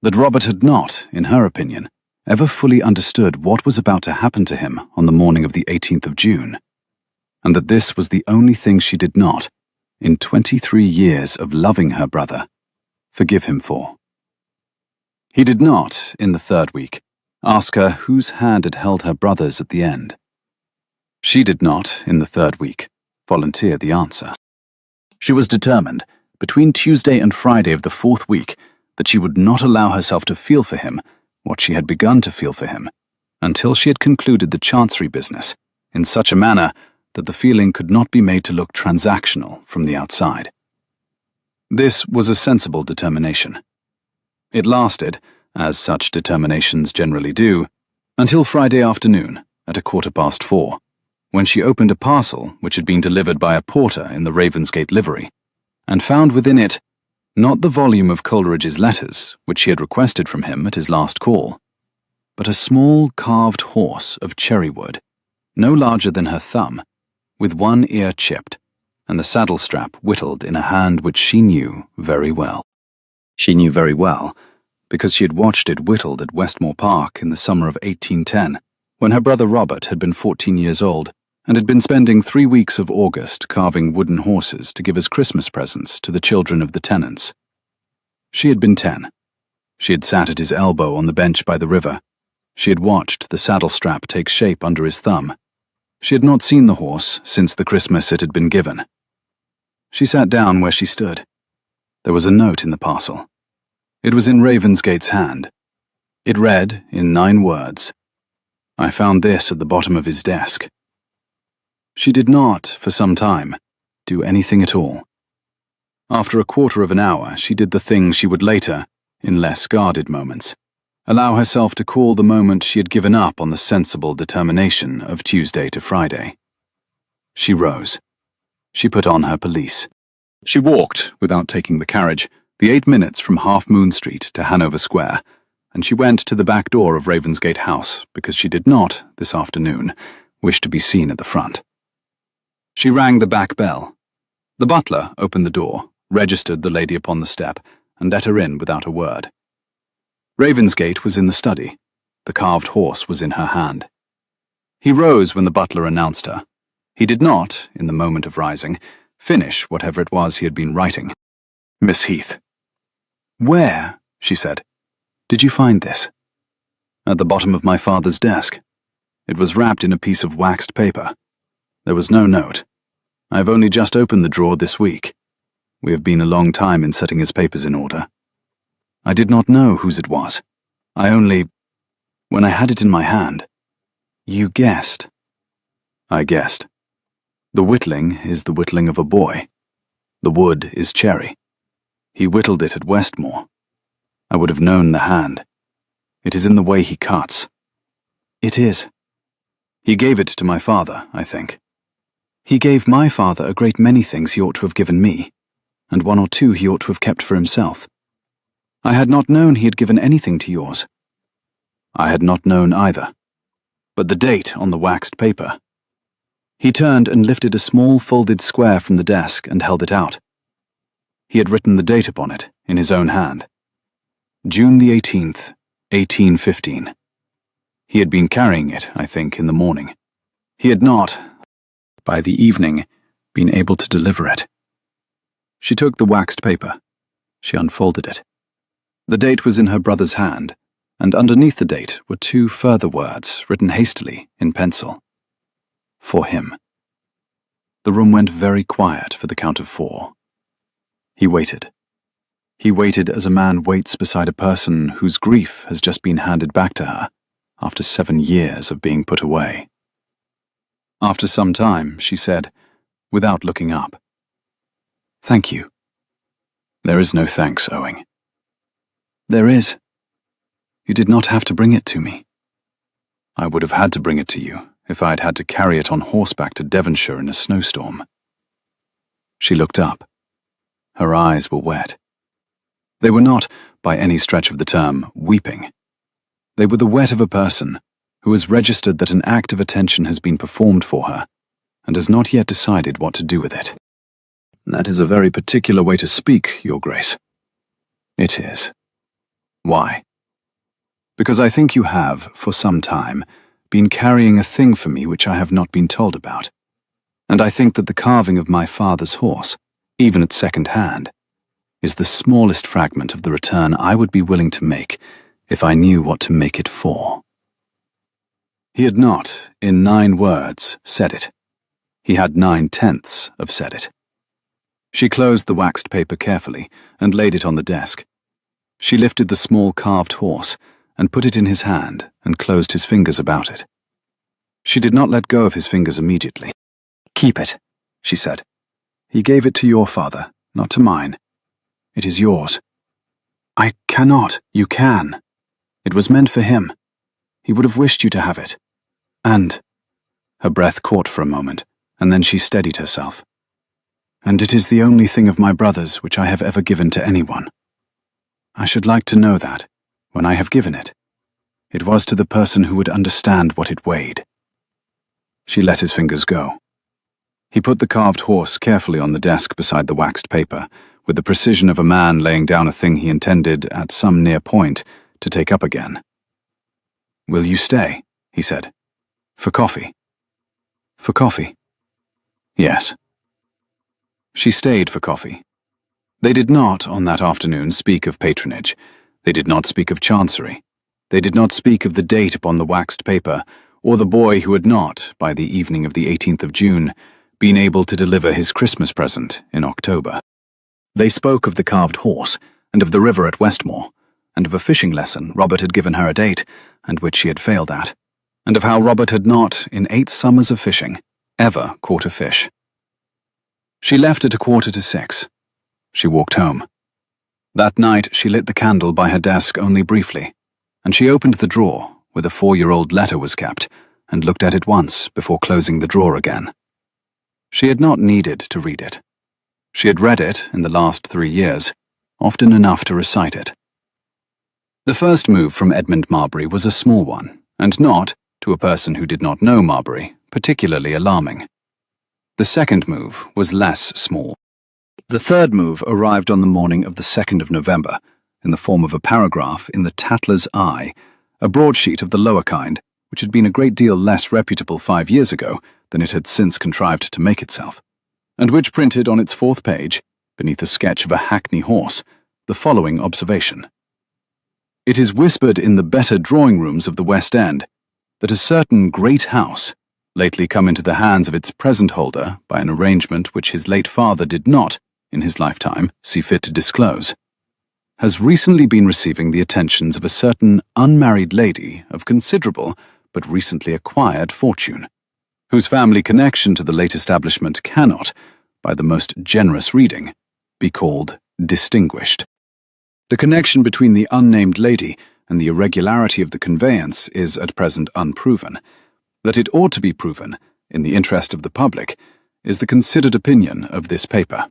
that Robert had not, in her opinion, ever fully understood what was about to happen to him on the morning of the 18th of June, and that this was the only thing she did not, in 23 years of loving her brother, forgive him for. He did not, in the third week, ask her whose hand had held her brother's at the end. She did not, in the third week, volunteer the answer. She was determined, between Tuesday and Friday of the fourth week, that she would not allow herself to feel for him what she had begun to feel for him, until she had concluded the chancery business in such a manner that the feeling could not be made to look transactional from the outside. This was a sensible determination. It lasted, as such determinations generally do, until Friday afternoon at 4:15. when she opened a parcel which had been delivered by a porter in the Ravensgate livery, and found within it not the volume of Coleridge's letters, which she had requested from him at his last call, but a small carved horse of cherry wood, no larger than her thumb, with one ear chipped, and the saddle strap whittled in a hand which she knew very well. She knew very well, because she had watched it whittled at Westmore Park in the summer of 1810, when her brother Robert had been 14 years old, and had been spending 3 weeks of August carving wooden horses to give as Christmas presents to the children of the tenants. She had been 10. She had sat at his elbow on the bench by the river. She had watched the saddle strap take shape under his thumb. She had not seen the horse since the Christmas it had been given. She sat down where she stood. There was a note in the parcel. It was in Ravensgate's hand. It read, in 9 words, "I found this at the bottom of his desk." She did not, for some time, do anything at all. After a quarter of an hour, she did the thing she would later, in less guarded moments, allow herself to call the moment she had given up on the sensible determination of Tuesday to Friday. She rose. She put on her pelisse. She walked, without taking the carriage, the 8 minutes from Half Moon Street to Hanover Square, and she went to the back door of Ravensgate House because she did not, this afternoon, wish to be seen at the front. She rang the back bell. The butler opened the door, registered the lady upon the step, and let her in without a word. Ravensgate was in the study. The carved horse was in her hand. He rose when the butler announced her. He did not, in the moment of rising, finish whatever it was he had been writing. "Miss Heath." "Where," she said, "did you find this?" "At the bottom of my father's desk. It was wrapped in a piece of waxed paper. There was no note. I have only just opened the drawer this week. We have been a long time in setting his papers in order. I did not know whose it was. When I had it in my hand." "You guessed." "I guessed. The whittling is the whittling of a boy. The wood is cherry. He whittled it at Westmore. I would have known the hand. It is in the way he cuts." "It is." "He gave it to my father, I think." "He gave my father a great many things he ought to have given me, and 1 or 2 he ought to have kept for himself. I had not known he had given anything to yours." "I had not known either. But the date on the waxed paper—" He turned and lifted a small folded square from the desk and held it out. He had written the date upon it, in his own hand. June the 18th, 1815. He had been carrying it, I think, in the morning. He had not, by the evening, been able to deliver it. She took the waxed paper. She unfolded it. The date was in her brother's hand, and underneath the date were 2 further words written hastily in pencil. "For him." The room went very quiet for the count of 4. He waited. He waited as a man waits beside a person whose grief has just been handed back to her after 7 years of being put away. After some time, she said, without looking up, "Thank you." "There is no thanks, Owen." "There is. You did not have to bring it to me." "I would have had to bring it to you if I had had to carry it on horseback to Devonshire in a snowstorm." She looked up. Her eyes were wet. They were not, by any stretch of the term, weeping. They were the wet of a person who has registered that an act of attention has been performed for her and has not yet decided what to do with it. "That is a very particular way to speak, Your Grace." "It is." "Why?" "Because I think you have, for some time, been carrying a thing for me which I have not been told about. And I think that the carving of my father's horse, even at second hand, is the smallest fragment of the return I would be willing to make if I knew what to make it for." He had not, in 9 words, said it. He had 9/10 of said it. She closed the waxed paper carefully and laid it on the desk. She lifted the small carved horse and put it in his hand and closed his fingers about it. She did not let go of his fingers immediately. "Keep it," she said. "He gave it to your father, not to mine. It is yours." "I cannot." "You can. It was meant for him. He would have wished you to have it. And Her breath caught for a moment, and then she steadied herself. "And it is the only thing of my brother's which I have ever given to anyone. I should like to know that, when I have given it, it was to the person who would understand what it weighed." She let his fingers go. He put the carved horse carefully on the desk beside the waxed paper, with the precision of a man laying down a thing he intended, at some near point, to take up again. "Will you stay?" he said. "For coffee?" "For coffee?" "Yes." She stayed for coffee. They did not, on that afternoon, speak of patronage. They did not speak of chancery. They did not speak of the date upon the waxed paper, or the boy who had not, by the evening of the 18th of June, been able to deliver his Christmas present in October. They spoke of the carved horse, and of the river at Westmore, and of a fishing lesson Robert had given her a date, and which she had failed at, and of how Robert had not, in 8 summers of fishing, ever caught a fish. She left at 5:45. She walked home. That night she lit the candle by her desk only briefly, and she opened the drawer where the 4-year-old letter was kept, and looked at it once before closing the drawer again. She had not needed to read it. She had read it in the last 3 years, often enough to recite it. The first move from Edmund Marbury was a small one, and not, to a person who did not know Marbury, particularly alarming. The second move was less small. The third move arrived on the morning of the 2nd of November, in the form of a paragraph in the Tatler's Eye, a broadsheet of the lower kind, which had been a great deal less reputable 5 years ago than it had since contrived to make itself, and which printed on its 4th page, beneath a sketch of a hackney horse, the following observation: "It is whispered in the better drawing-rooms of the West End that a certain great house, lately come into the hands of its present holder by an arrangement which his late father did not, in his lifetime, see fit to disclose, has recently been receiving the attentions of a certain unmarried lady of considerable but recently acquired fortune, whose family connection to the late establishment cannot, by the most generous reading, be called distinguished. The connection between the unnamed lady and the irregularity of the conveyance is at present unproven. That it ought to be proven, in the interest of the public, is the considered opinion of this paper."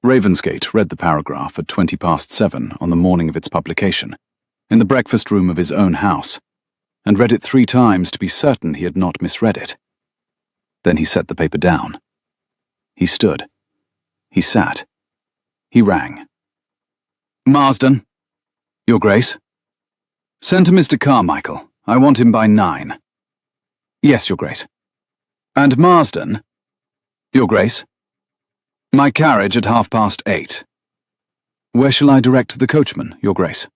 Ravensgate read the paragraph at 7:20 on the morning of its publication, in the breakfast room of his own house, and read it 3 times to be certain he had not misread it. Then he set the paper down. He stood. He sat. He rang. "Marsden." "Your Grace?" "Send to Mr. Carmichael. I want him by 9. "Yes, Your Grace." "And Marsden." "Your Grace." "My carriage at 8:30. "Where shall I direct the coachman, Your Grace?"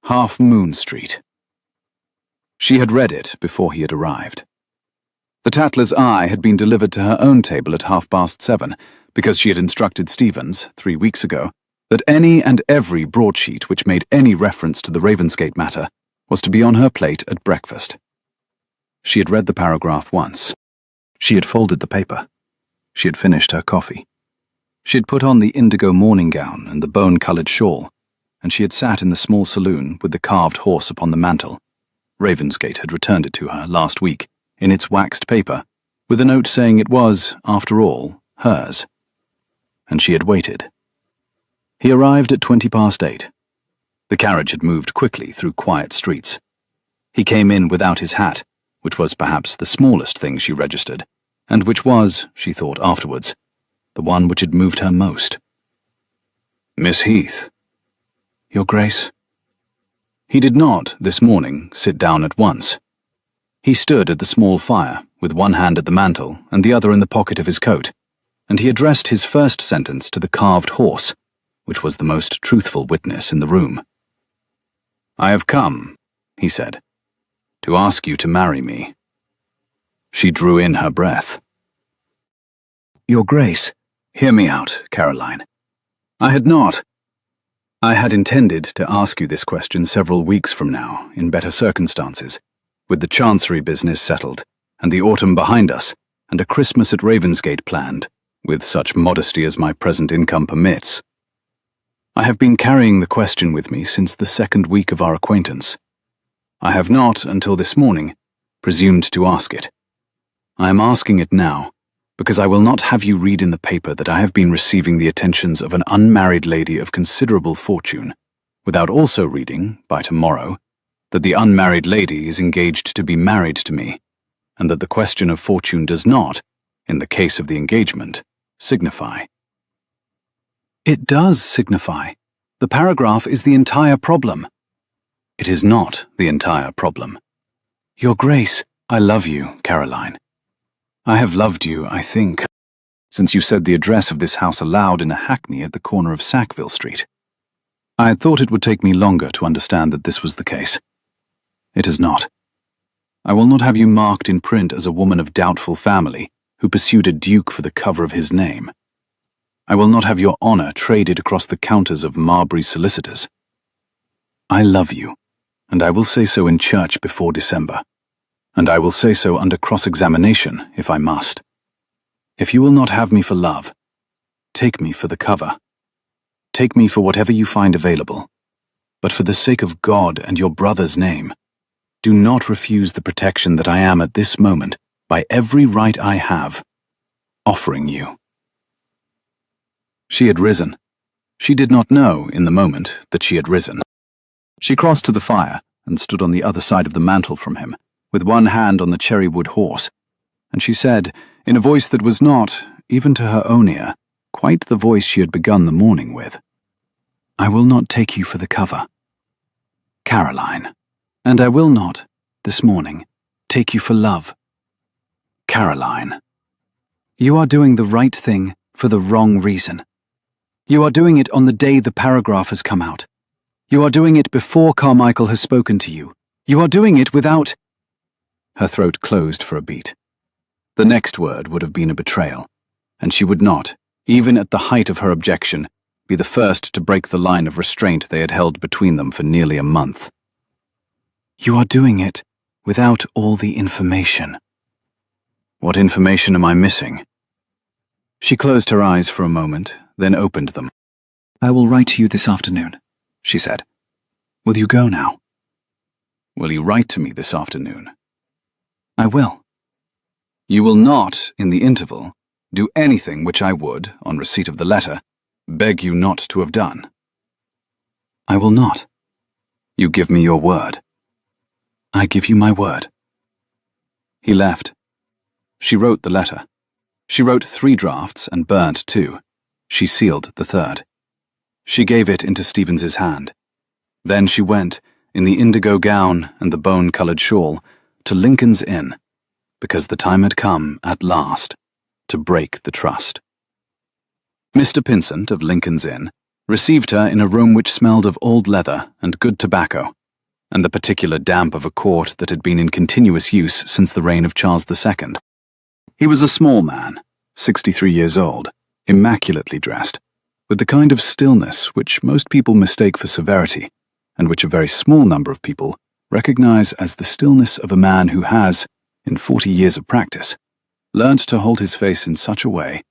"Half Moon Street." She had read it before he had arrived. The Tatler's Eye had been delivered to her own table at 7:30, because she had instructed Stevens, 3 weeks ago, that any and every broadsheet which made any reference to the Ravensgate matter was to be on her plate at breakfast. She had read the paragraph once. She had folded the paper. She had finished her coffee. She had put on the indigo morning gown and the bone-coloured shawl, and she had sat in the small saloon with the carved horse upon the mantel. Ravensgate had returned it to her last week, in its waxed paper, with a note saying it was, after all, hers. And she had waited. He arrived at 8:20. The carriage had moved quickly through quiet streets. He came in without his hat, which was perhaps the smallest thing she registered, and which was, she thought afterwards, the one which had moved her most. "Miss Heath." "Your Grace?" He did not, this morning, sit down at once. He stood at the small fire, with one hand at the mantel and the other in the pocket of his coat, and he addressed his first sentence to the carved horse, which was the most truthful witness in the room. "I have come," he said, "to ask you to marry me." She drew in her breath. "Your Grace." "Hear me out, Caroline. I had intended to ask you this question several weeks from now, in better circumstances, with the Chancery business settled, and the autumn behind us, and a Christmas at Ravensgate planned, with such modesty as my present income permits. I have been carrying the question with me since the 2nd week of our acquaintance. I have not, until this morning, presumed to ask it, I am asking it now, because I will not have you read in the paper that I have been receiving the attentions of an unmarried lady of considerable fortune, without also reading, by tomorrow, that the unmarried lady is engaged to be married to me, and that the question of fortune does not, in the case of the engagement, signify. It does signify. The paragraph is the entire problem. It is not the entire problem. Your Grace, I love you, Caroline. I have loved you, I think, since you said the address of this house aloud in a hackney at the corner of Sackville Street. I had thought it would take me longer to understand that this was the case. It is not. I will not have you marked in print as a woman of doubtful family who pursued a duke for the cover of his name. I will not have your honor traded across the counters of Marbury's solicitors. I love you, and I will say so in church before December, and I will say so under cross-examination if I must. If you will not have me for love, take me for the cover. Take me for whatever you find available. But for the sake of God and your brother's name, do not refuse the protection that I am at this moment, by every right I have, offering you. She had risen. She did not know, in the moment, that she had risen. She crossed to the fire and stood on the other side of the mantel from him, with one hand on the cherrywood horse, and she said, in a voice that was not, even to her own ear, quite the voice she had begun the morning with, I will not take you for the cover, Caroline, and I will not, this morning, take you for love, Caroline. You are doing the right thing for the wrong reason. You are doing it on the day the paragraph has come out. You are doing it before Carmichael has spoken to you. You are doing it without... Her throat closed for a beat. The next word would have been a betrayal, and she would not, even at the height of her objection, be the first to break the line of restraint they had held between them for nearly a month. You are doing it without all the information. What information am I missing? She closed her eyes for a moment, then opened them. I will write to you this afternoon, she said. Will you go now? Will you write to me this afternoon? I will. You will not, in the interval, do anything which I would, on receipt of the letter, beg you not to have done. I will not. You give me your word. I give you my word. He left. She wrote the letter. She wrote 3 drafts and burnt 2. She sealed the 3rd. She gave it into Stevens's hand. Then she went, in the indigo gown and the bone-coloured shawl, to Lincoln's Inn, because the time had come, at last, to break the trust. Mr. Pinsent of Lincoln's Inn received her in a room which smelled of old leather and good tobacco, and the particular damp of a court that had been in continuous use since the reign of Charles II. He was a small man, 63 years old, immaculately dressed, with the kind of stillness which most people mistake for severity, and which a very small number of people recognize as the stillness of a man who has, in 40 years of practice, learnt to hold his face in such a way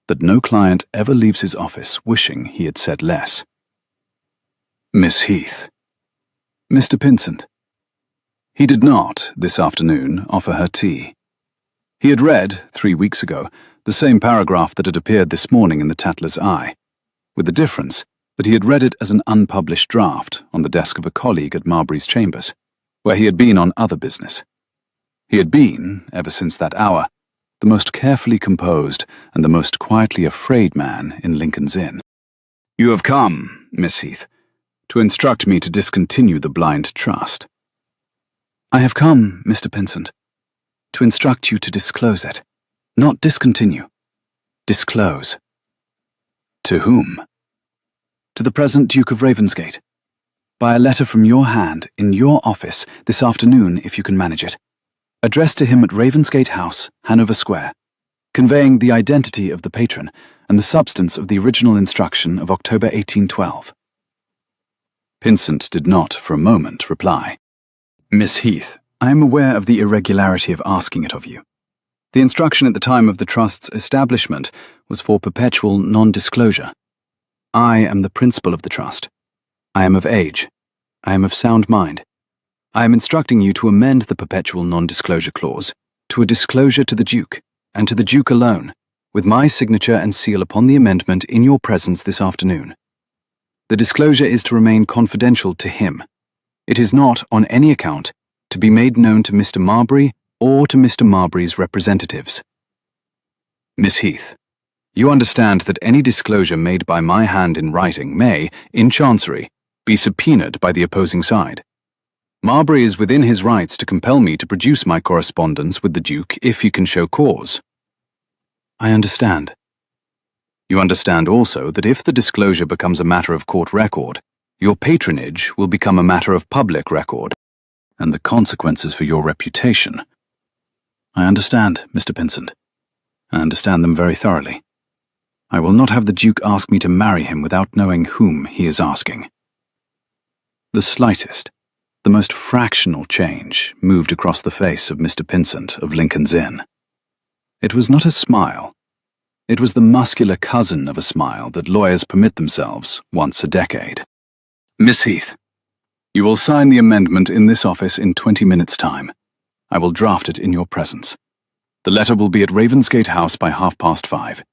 that no client ever leaves his office wishing he had said less. Miss Heath. Mr. Pinsent. He did not, this afternoon, offer her tea. He had read, 3 weeks ago, the same paragraph that had appeared this morning in the Tatler's Eye, with the difference that he had read it as an unpublished draft on the desk of a colleague at Marbury's chambers, where he had been on other business. He had been, ever since that hour, the most carefully composed and the most quietly afraid man in Lincoln's Inn. You have come, Miss Heath, to instruct me to discontinue the blind trust. I have come, Mr. Pinsent, to instruct you to disclose it. Not discontinue. Disclose. To whom? To the present Duke of Ravensgate. By a letter from your hand, in your office, this afternoon, if you can manage it. Addressed to him at Ravensgate House, Hanover Square, conveying the identity of the patron and the substance of the original instruction of October 1812. Pinsent did not, for a moment, reply. Miss Heath, I am aware of the irregularity of asking it of you. The instruction at the time of the Trust's establishment was for perpetual non-disclosure. I am the principal of the Trust. I am of age. I am of sound mind. I am instructing you to amend the perpetual non-disclosure clause to a disclosure to the Duke, and to the Duke alone, with my signature and seal upon the amendment in your presence this afternoon. The disclosure is to remain confidential to him. It is not, on any account, to be made known to Mr. Marbury or to Mr. Marbury's representatives. Miss Heath, you understand that any disclosure made by my hand in writing may, in Chancery, be subpoenaed by the opposing side. Marbury is within his rights to compel me to produce my correspondence with the Duke if he can show cause. I understand. You understand also that if the disclosure becomes a matter of court record, your patronage will become a matter of public record, and the consequences for your reputation. I understand, Mr. Pinsent. I understand them very thoroughly. I will not have the Duke ask me to marry him without knowing whom he is asking. The slightest, the most fractional change moved across the face of Mr. Pinsent of Lincoln's Inn. It was not a smile. It was the muscular cousin of a smile that lawyers permit themselves once a decade. Miss Heath, you will sign the amendment in this office in 20 minutes' time. I will draft it in your presence. The letter will be at Ravensgate House by 5:30.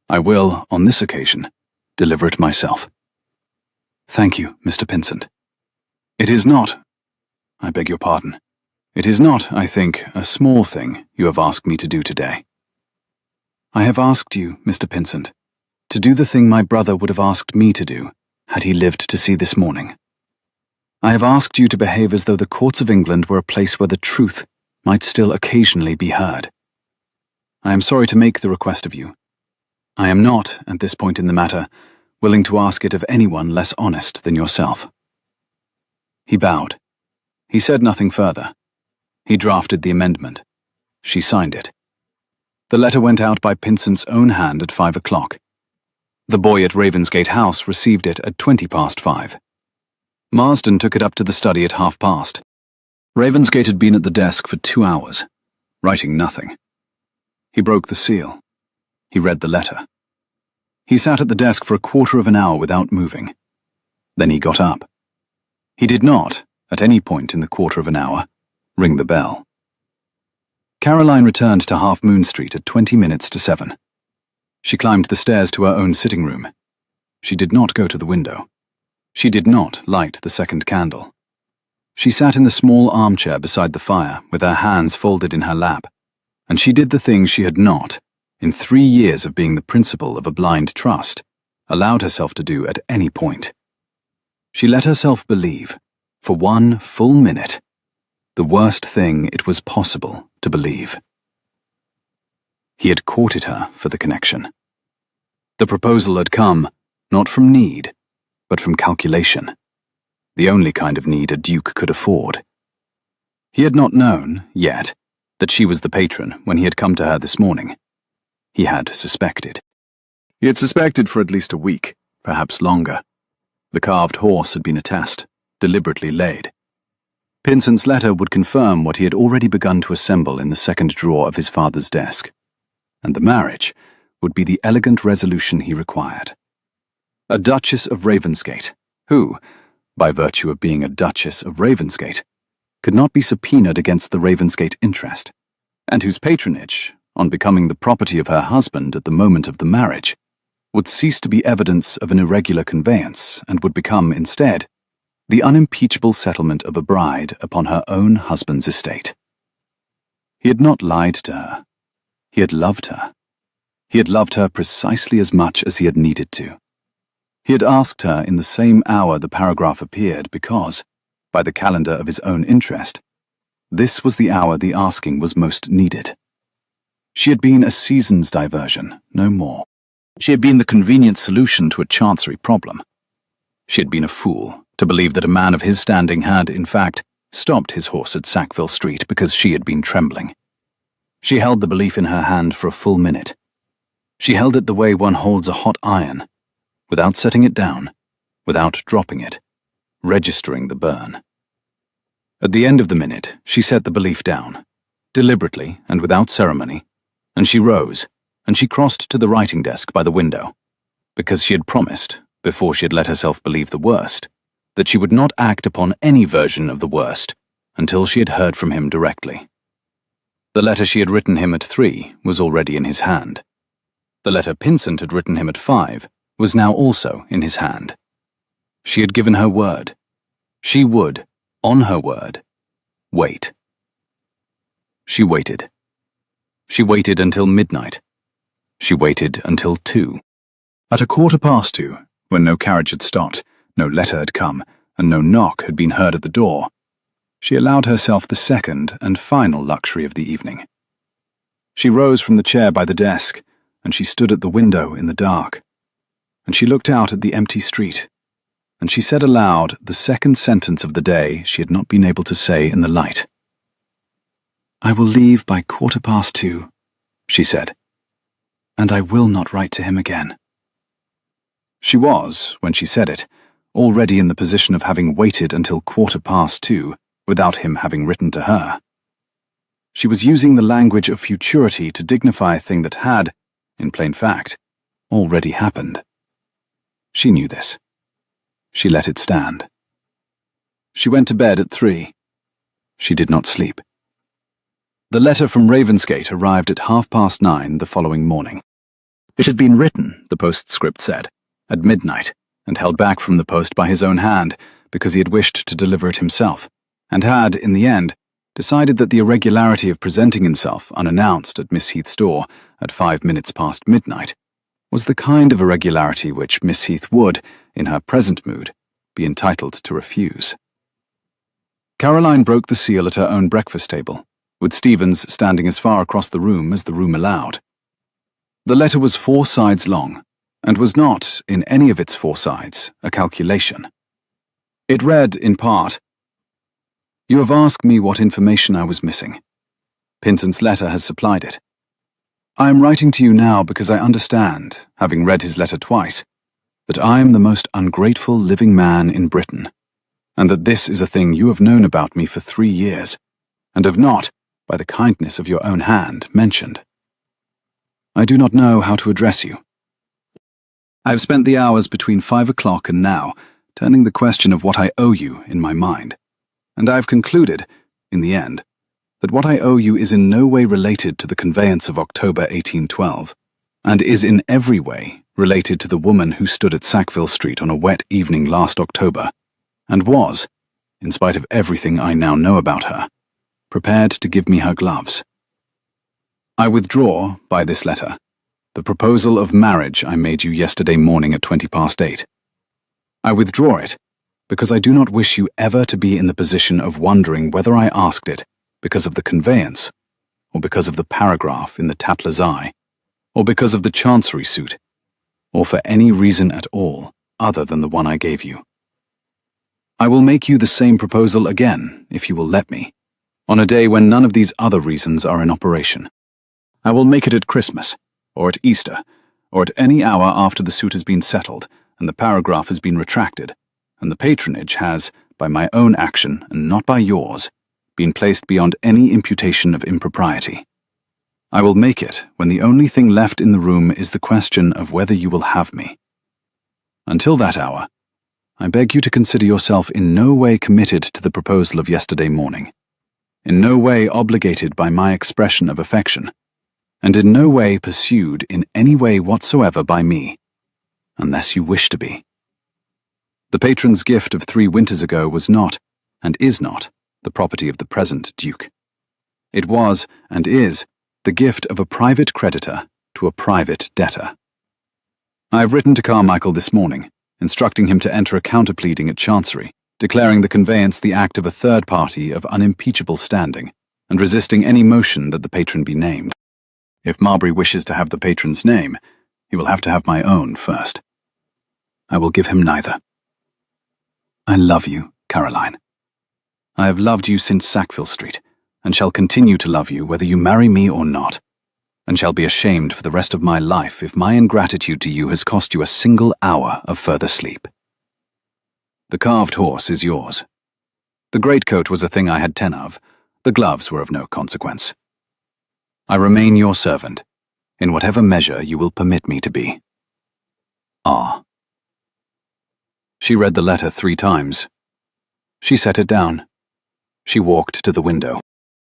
I will, on this occasion, deliver it myself. Thank you, Mr. Pinsent. It is not, I beg your pardon, it is not, I think, a small thing you have asked me to do today. I have asked you, Mr. Pinsent, to do the thing my brother would have asked me to do, had he lived to see this morning. I have asked you to behave as though the courts of England were a place where the truth might still occasionally be heard. I am sorry to make the request of you. I am not, at this point in the matter, willing to ask it of anyone less honest than yourself. He bowed. He said nothing further. He drafted the amendment. She signed it. The letter went out by Pinsent's own hand at 5 o'clock. The boy at Ravensgate House received it at 5:20. Marsden took it up to the study at 5:30. Ravensgate had been at the desk for 2 hours, writing nothing. He broke the seal. He read the letter. He sat at the desk for a quarter of an hour without moving. Then he got up. He did not, at any point in the quarter of an hour, ring the bell. Caroline returned to Half Moon Street at 20 minutes to 7. She climbed the stairs to her own sitting room. She did not go to the window. She did not light the second candle. She sat in the small armchair beside the fire with her hands folded in her lap, and she did the thing she had not, in 3 years of being the principal of a blind trust, allowed herself to do at any point. She let herself believe, for 1 full minute, the worst thing it was possible to believe. He had courted her for the connection. The proposal had come, not from need, but from calculation, the only kind of need a duke could afford. He had not known, yet, that she was the patron when he had come to her this morning. He had suspected. He had suspected for at least a week, perhaps longer. The carved horse had been a test, deliberately laid. Pinsent's letter would confirm what he had already begun to assemble in the second drawer of his father's desk, and the marriage would be the elegant resolution he required. A Duchess of Ravensgate, who, by virtue of being a Duchess of Ravensgate, could not be subpoenaed against the Ravensgate interest, and whose patronage, on becoming the property of her husband at the moment of the marriage, would cease to be evidence of an irregular conveyance and would become, instead, the unimpeachable settlement of a bride upon her own husband's estate. He had not lied to her. He had loved her. He had loved her precisely as much as he had needed to. He had asked her in the same hour the paragraph appeared because, by the calendar of his own interest, this was the hour the asking was most needed. She had been a season's diversion, no more. She had been the convenient solution to a chancery problem. She had been a fool to believe that a man of his standing had, in fact, stopped his horse at Sackville Street because she had been trembling. She held the belief in her hand for a full minute. She held it the way one holds a hot iron, without setting it down, without dropping it, registering the burn. At the end of the minute, she set the belief down, deliberately and without ceremony, and she rose, and she crossed to the writing desk by the window, because she had promised, before she had let herself believe the worst, that she would not act upon any version of the worst until she had heard from him directly. The letter she had written him at 3 was already in his hand. The letter Pinsent had written him at 5 was now also in his hand. She had given her word. She would, on her word, wait. She waited. She waited until midnight. She waited until 2. At 2:15, when no carriage had stopped, no letter had come, and no knock had been heard at the door, she allowed herself the second and final luxury of the evening. She rose from the chair by the desk, and she stood at the window in the dark, and she looked out at the empty street, and she said aloud the second sentence of the day she had not been able to say in the light. "I will leave by 2:15, she said, "and I will not write to him again." She was, when she said it, already in the position of having waited until 2:15 without him having written to her. She was using the language of futurity to dignify a thing that had, in plain fact, already happened. She knew this. She let it stand. She went to bed at 3. She did not sleep. The letter from Ravensgate arrived at 9:30 the following morning. It had been written, the postscript said, at midnight, and held back from the post by his own hand because he had wished to deliver it himself, and had, in the end, decided that the irregularity of presenting himself unannounced at Miss Heath's door at 5 minutes past midnight was the kind of irregularity which Miss Heath would, in her present mood, be entitled to refuse. Caroline broke the seal at her own breakfast table, with Stevens standing as far across the room as the room allowed. The letter was 4 sides long, and was not, in any of its 4 sides, a calculation. It read, in part, "You have asked me what information I was missing. Pinsent's letter has supplied it. I am writing to you now because I understand, having read his letter twice, that I am the most ungrateful living man in Britain, and that this is a thing you have known about me for 3 years, and have not, by the kindness of your own hand, mentioned. I do not know how to address you. I have spent the hours between 5 o'clock and now, turning the question of what I owe you in my mind, and I have concluded, in the end, that what I owe you is in no way related to the conveyance of October 1812, and is in every way related to the woman who stood at Sackville Street on a wet evening last October, and was, in spite of everything I now know about her, prepared to give me her gloves. I withdraw, by this letter, the proposal of marriage I made you yesterday morning at 8:20. I withdraw it because I do not wish you ever to be in the position of wondering whether I asked it because of the conveyance, or because of the paragraph in the Tapler's Eye, or because of the Chancery suit, or for any reason at all other than the one I gave you. I will make you the same proposal again, if you will let me, on a day when none of these other reasons are in operation. I will make it at Christmas, or at Easter, or at any hour after the suit has been settled, and the paragraph has been retracted, and the patronage has, by my own action and not by yours, been placed beyond any imputation of impropriety. I will make it when the only thing left in the room is the question of whether you will have me. Until that hour, I beg you to consider yourself in no way committed to the proposal of yesterday morning, in no way obligated by my expression of affection, and in no way pursued in any way whatsoever by me, unless you wish to be. The patron's gift of 3 winters ago was not, and is not, the property of the present Duke. It was, and is, the gift of a private creditor to a private debtor. I have written to Carmichael this morning, instructing him to enter a counterpleading at Chancery, declaring the conveyance the act of a third party of unimpeachable standing, and resisting any motion that the patron be named. If Marbury wishes to have the patron's name, he will have to have my own first. I will give him neither. I love you, Caroline. I have loved you since Sackville Street, and shall continue to love you whether you marry me or not, and shall be ashamed for the rest of my life if my ingratitude to you has cost you a single hour of further sleep. The carved horse is yours. The greatcoat was a thing I had 10 of. The gloves were of no consequence. I remain your servant, in whatever measure you will permit me to be. R. She read the letter 3 times. She set it down. She walked to the window.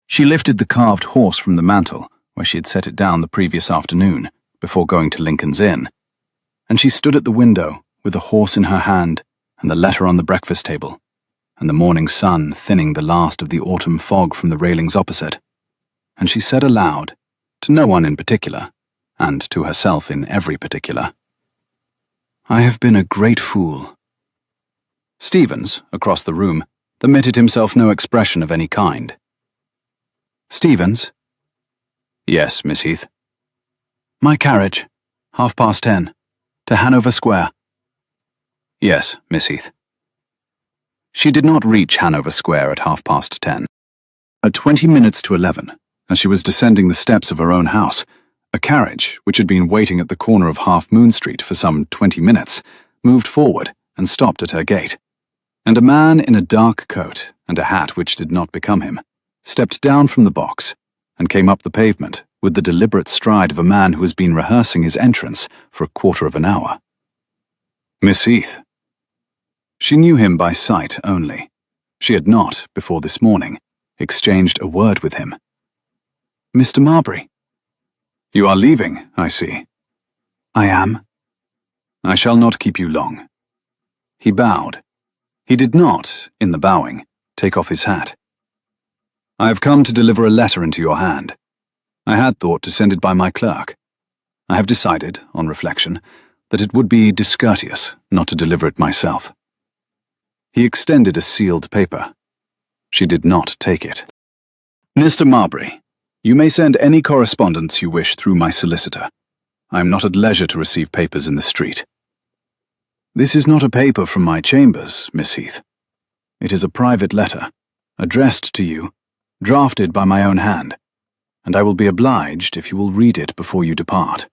She lifted the carved horse from the mantel, where she had set it down the previous afternoon, before going to Lincoln's Inn, and she stood at the window with the horse in her hand and the letter on the breakfast table, and the morning sun thinning the last of the autumn fog from the railings opposite, and she said aloud, to no one in particular, and to herself in every particular, "I have been a great fool." Stevens, across the room, permitted himself no expression of any kind. "Stevens?" "Yes, Miss Heath." "My carriage, 10:30, to Hanover Square." "Yes, Miss Heath." She did not reach Hanover Square at 10:30. At 20 minutes to 11, as she was descending the steps of her own house, a carriage, which had been waiting at the corner of Half Moon Street for some 20 minutes, moved forward and stopped at her gate, and a man in a dark coat and a hat which did not become him stepped down from the box and came up the pavement with the deliberate stride of a man who has been rehearsing his entrance for a quarter of an hour. "Miss Heath." She knew him by sight only. She had not, before this morning, exchanged a word with him. "Mr. Marbury." "You are leaving, I see." "I am." "I shall not keep you long." He bowed. He did not, in the bowing, take off his hat. "I have come to deliver a letter into your hand. I had thought to send it by my clerk. I have decided, on reflection, that it would be discourteous not to deliver it myself." He extended a sealed paper. She did not take it. "Mr. Marbury, you may send any correspondence you wish through my solicitor. I am not at leisure to receive papers in the street." "This is not a paper from my chambers, Miss Heath. It is a private letter, addressed to you, drafted by my own hand, and I will be obliged if you will read it before you depart.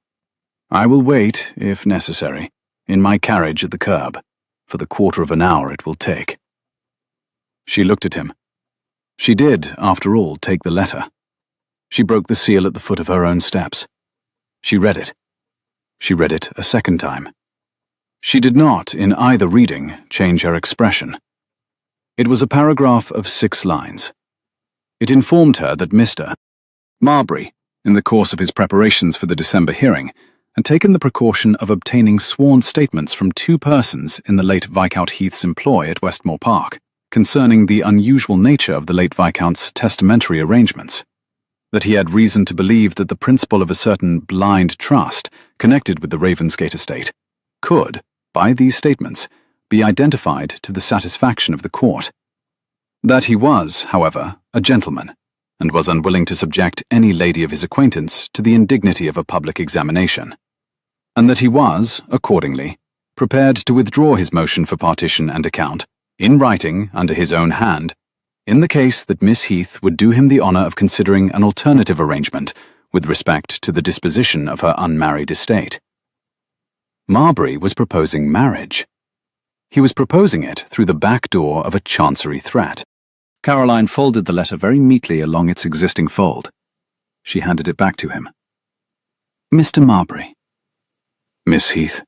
I will wait, if necessary, in my carriage at the curb, for the quarter of an hour it will take." She looked at him. She did, after all, take the letter. She broke the seal at the foot of her own steps. She read it. She read it a second time. She did not, in either reading, change her expression. It was a paragraph of 6 lines. It informed her that Mr. Marbury, in the course of his preparations for the December hearing, had taken the precaution of obtaining sworn statements from 2 persons in the late Viscount Heath's employ at Westmore Park, concerning the unusual nature of the late Viscount's testamentary arrangements, that he had reason to believe that the principal of a certain blind trust connected with the Ravensgate estate could, by these statements, be identified to the satisfaction of the court. That he was, however, a gentleman, and was unwilling to subject any lady of his acquaintance to the indignity of a public examination, and that he was, accordingly, prepared to withdraw his motion for partition and account, in writing under his own hand, in the case that Miss Heath would do him the honour of considering an alternative arrangement with respect to the disposition of her unmarried estate. Marbury was proposing marriage. He was proposing it through the back door of a chancery threat. Caroline folded the letter very neatly along its existing fold. She handed it back to him. "Mr. Marbury." "Miss Heath."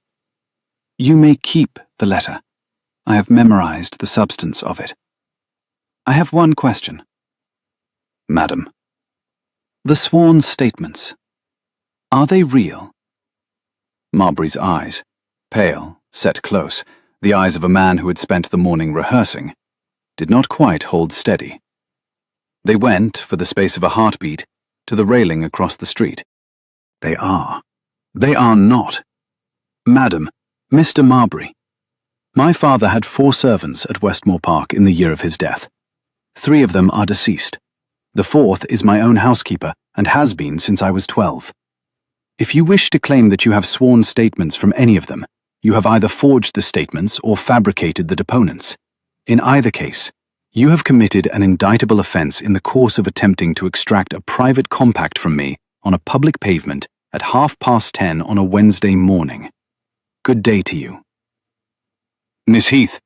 "You may keep the letter. I have memorized the substance of it. I have one question." "Madam." "The sworn statements. Are they real?" Marbury's eyes, pale, set close, the eyes of a man who had spent the morning rehearsing, did not quite hold steady. They went, for the space of a heartbeat, to the railing across the street. "They are. They are not. Madam, Mr. Marbury. My father had 4 servants at Westmore Park in the year of his death. 3 of them are deceased. The 4th is my own housekeeper and has been since I was 12. If you wish to claim that you have sworn statements from any of them, you have either forged the statements or fabricated the deponents. In either case, you have committed an indictable offence in the course of attempting to extract a private compact from me on a public pavement at 10:30 on a Wednesday morning. Good day to you." "Miss Heath,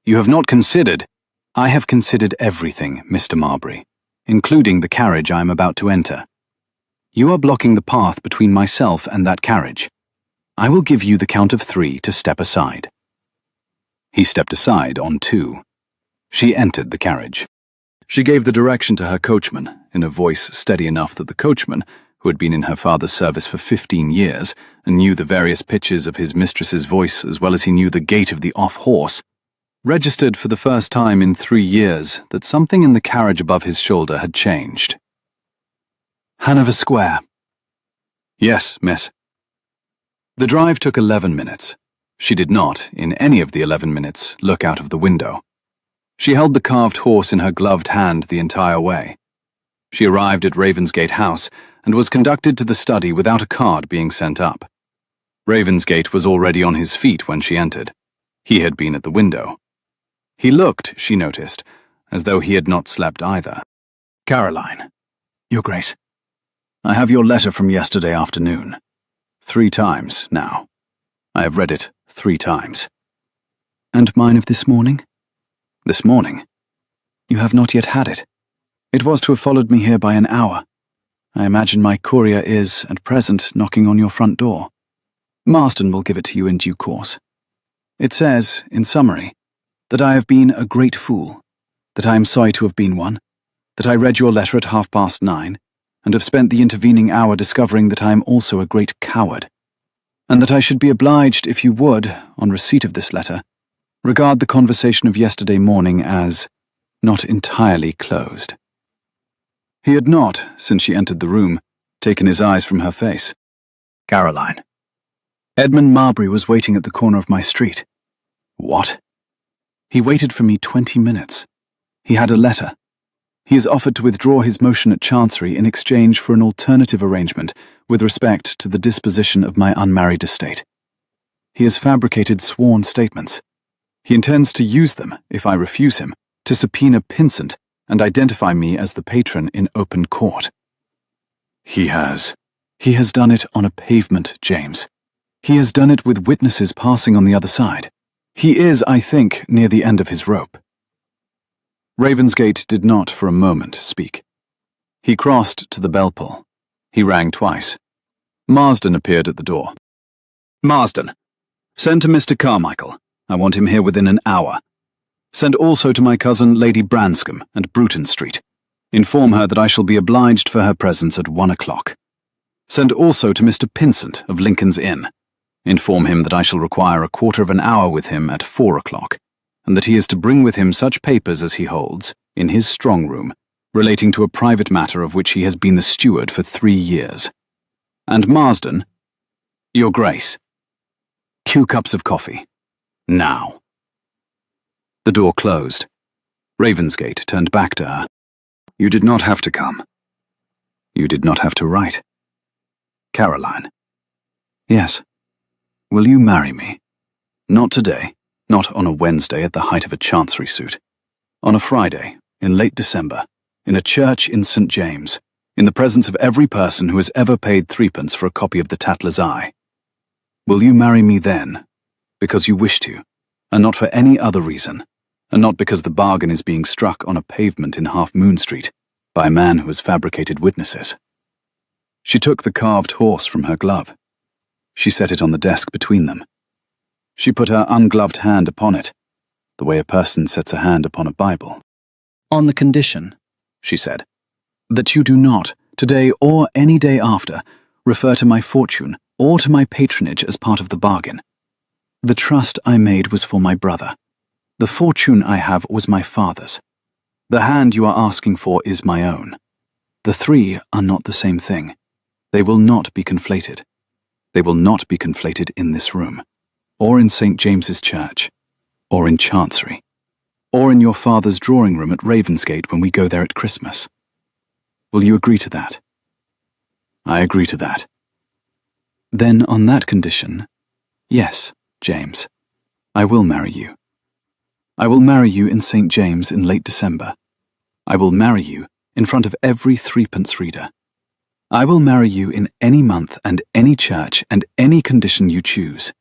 you have not considered—" "I have considered everything, Mr. Marbury, including the carriage I am about to enter. You are blocking the path between myself and that carriage. I will give you the count of 3 to step aside." He stepped aside on 2. She entered the carriage. She gave the direction to her coachman, in a voice steady enough that the coachman, who had been in her father's service for 15 years and knew the various pitches of his mistress's voice as well as he knew the gait of the off-horse, registered for the first time in 3 years that something in the carriage above his shoulder had changed. Hanover Square. Yes, miss. The drive took 11 minutes. She did not, in any of the 11 minutes, look out of the window. She held the carved horse in her gloved hand the entire way. She arrived at Ravensgate House and was conducted to the study without a card being sent up. Ravensgate was already on his feet when she entered. He had been at the window. He looked, she noticed, as though he had not slept either. Caroline. Your Grace. I have your letter from yesterday afternoon. 3 times now. I have read it 3 times. And mine of this morning? This morning? You have not yet had it. It was to have followed me here by an hour. I imagine my courier is, at present, knocking on your front door. Marston will give it to you in due course. It says, in summary, that I have been a great fool, that I am sorry to have been one, that I read your letter at 9:30, and have spent the intervening hour discovering that I am also a great coward, and that I should be obliged if you would, on receipt of this letter, regard the conversation of yesterday morning as not entirely closed. He had not, since she entered the room, taken his eyes from her face. Caroline. Edmund Marbury was waiting at the corner of my street. What? He waited for me 20 minutes. He had a letter. He has offered to withdraw his motion at Chancery in exchange for an alternative arrangement with respect to the disposition of my unmarried estate. He has fabricated sworn statements. He intends to use them, if I refuse him, to subpoena Pinsent and identify me as the patron in open court. He has done it on a pavement, James. He has done it with witnesses passing on the other side. He is, I think, near the end of his rope. Ravensgate did not for a moment speak. He crossed to the bell pull. He rang twice. Marsden appeared at the door. Marsden, send to Mr. Carmichael. I want him here within an hour. Send also to my cousin Lady Branscombe at Bruton Street. Inform her that I shall be obliged for her presence at 1 o'clock. Send also to Mr. Pinsent of Lincoln's Inn. Inform him that I shall require a quarter of an hour with him at 4 o'clock, and that he is to bring with him such papers as he holds, in his strong room, relating to a private matter of which he has been the steward for 3 years. And Marsden, Your Grace. 2 cups of coffee. Now. The door closed. Ravensgate turned back to her. You did not have to come. You did not have to write. Caroline. Yes. Will you marry me? Not today, not on a Wednesday at the height of a Chancery suit. On a Friday, in late December, in a church in St. James, in the presence of every person who has ever paid 3pence for a copy of the Tatler's Eye. Will you marry me then, because you wish to, and not for any other reason, and not because the bargain is being struck on a pavement in Half Moon Street by a man who has fabricated witnesses? She took the carved horse from her glove. She set it on the desk between them. She put her ungloved hand upon it, the way a person sets a hand upon a Bible. On the condition, she said, that you do not, today or any day after, refer to my fortune or to my patronage as part of the bargain. The trust I made was for my brother. The fortune I have was my father's. The hand you are asking for is my own. The 3 are not the same thing. They will not be conflated. They will not be conflated in this room, or in St. James's Church, or in Chancery, or in your father's drawing room at Ravensgate when we go there at Christmas. Will you agree to that? I agree to that. Then on that condition, yes, James, I will marry you. I will marry you in St. James in late December. I will marry you in front of every 3pence reader. I will marry you in any month and any church and any condition you choose.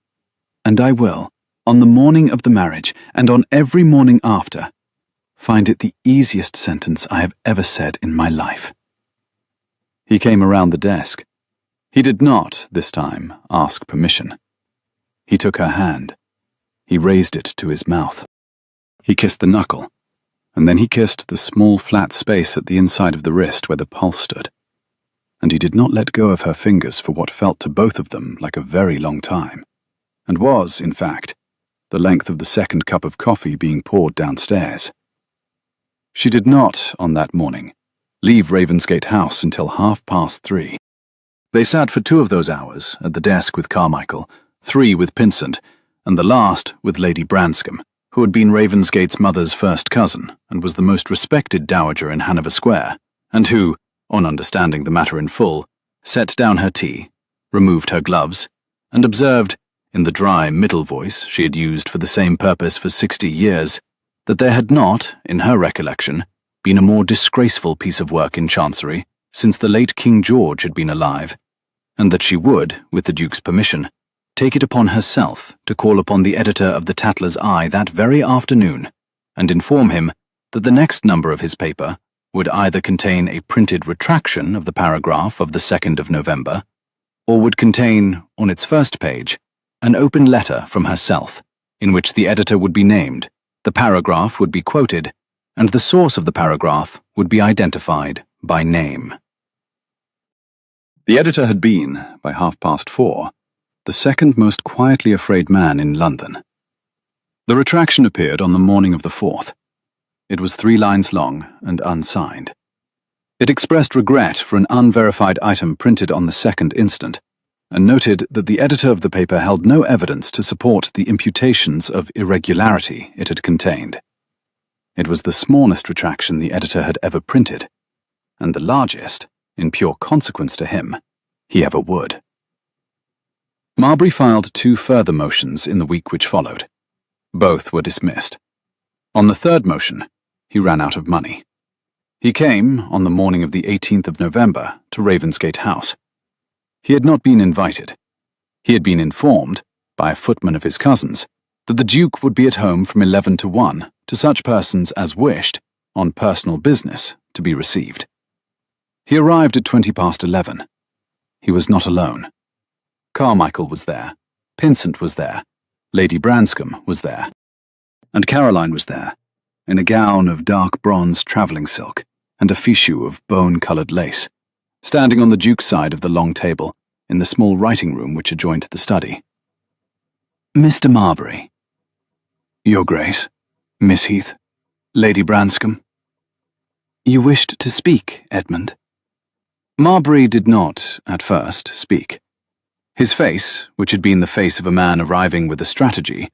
And I will, on the morning of the marriage and on every morning after, find it the easiest sentence I have ever said in my life. He came around the desk. He did not, this time, ask permission. He took her hand. He raised it to his mouth. He kissed the knuckle, and then he kissed the small flat space at the inside of the wrist where the pulse stood. And he did not let go of her fingers for what felt to both of them like a very long time, and was, in fact, the length of the second cup of coffee being poured downstairs. She did not, on that morning, leave Ravensgate House until 3:30. They sat for 2 of those hours at the desk with Carmichael, 3 with Pynsent, and the last with Lady Branscombe, who had been Ravensgate's mother's first cousin and was the most respected dowager in Hanover Square, and who, on understanding the matter in full, set down her tea, removed her gloves, and observed, in the dry middle voice she had used for the same purpose for 60 years, that there had not, in her recollection, been a more disgraceful piece of work in Chancery since the late King George had been alive, and that she would, with the Duke's permission, take it upon herself to call upon the editor of the Tatler's Eye that very afternoon and inform him that the next number of his paper would either contain a printed retraction of the paragraph of the 2nd of November, or would contain, on its first page, an open letter from herself, in which the editor would be named, the paragraph would be quoted, and the source of the paragraph would be identified by name. The editor had been, by 4:30, the second most quietly afraid man in London. The retraction appeared on the morning of the 4th. It was 3 lines long and unsigned. It expressed regret for an unverified item printed on the 2nd instant, and noted that the editor of the paper held no evidence to support the imputations of irregularity it had contained. It was the smallest retraction the editor had ever printed, and the largest, in pure consequence to him, he ever would. Marbury filed 2 further motions in the week which followed. Both were dismissed. On the 3rd motion, he ran out of money. He came, on the morning of the 18th of November, to Ravensgate House. He had not been invited. He had been informed, by a footman of his cousin's, that the Duke would be at home from 11 to 1 to such persons as wished, on personal business, to be received. He arrived at 11:20. He was not alone. Carmichael was there, Pynsent was there, Lady Branscombe was there, and Caroline was there, in a gown of dark bronze travelling silk and a fichu of bone-coloured lace, standing on the Duke's side of the long table in the small writing-room which adjoined the study. "Mr. Marbury." "Your Grace, Miss Heath, Lady Branscombe." "You wished to speak, Edmund?" Marbury did not, at first, speak. His face, which had been the face of a man arriving with a strategy,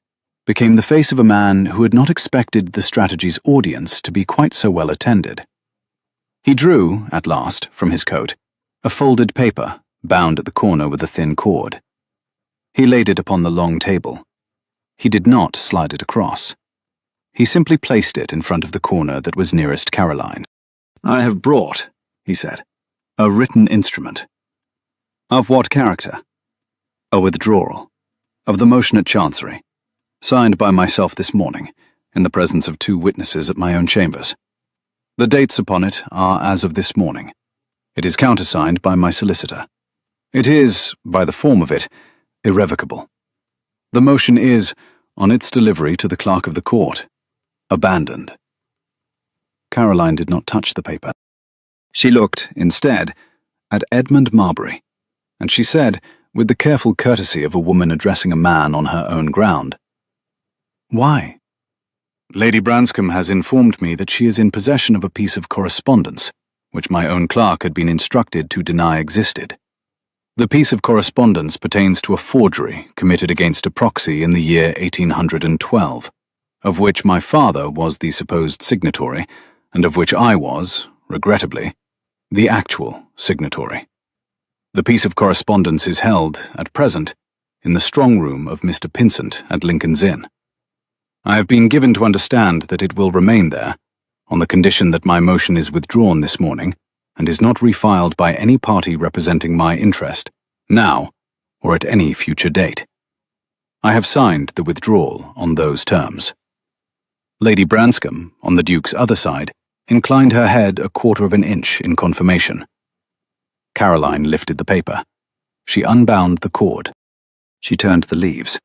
became the face of a man who had not expected the strategy's audience to be quite so well attended. He drew, at last, from his coat, a folded paper, bound at the corner with a thin cord. He laid it upon the long table. He did not slide it across. He simply placed it in front of the corner that was nearest Caroline. "I have brought," he said, "a written instrument." "Of what character?" "A withdrawal. Of the motion at Chancery. Signed by myself this morning, in the presence of 2 witnesses at my own chambers. The dates upon it are as of this morning. It is countersigned by my solicitor. It is, by the form of it, irrevocable. The motion is, on its delivery to the clerk of the court, abandoned." Caroline did not touch the paper. She looked, instead, at Edmund Marbury, and she said, with the careful courtesy of a woman addressing a man on her own ground, "Why?" "Lady Branscombe has informed me that she is in possession of a piece of correspondence, which my own clerk had been instructed to deny existed. The piece of correspondence pertains to a forgery committed against a proxy in the year 1812, of which my father was the supposed signatory, and of which I was, regrettably, the actual signatory. The piece of correspondence is held, at present, in the strong room of Mr. Pynsent at Lincoln's Inn. I have been given to understand that it will remain there, on the condition that my motion is withdrawn this morning, and is not refiled by any party representing my interest, now, or at any future date. I have signed the withdrawal on those terms." Lady Branscombe, on the Duke's other side, inclined her head 1/4 of an inch in confirmation. Caroline lifted the paper. She unbound the cord. She turned the leaves.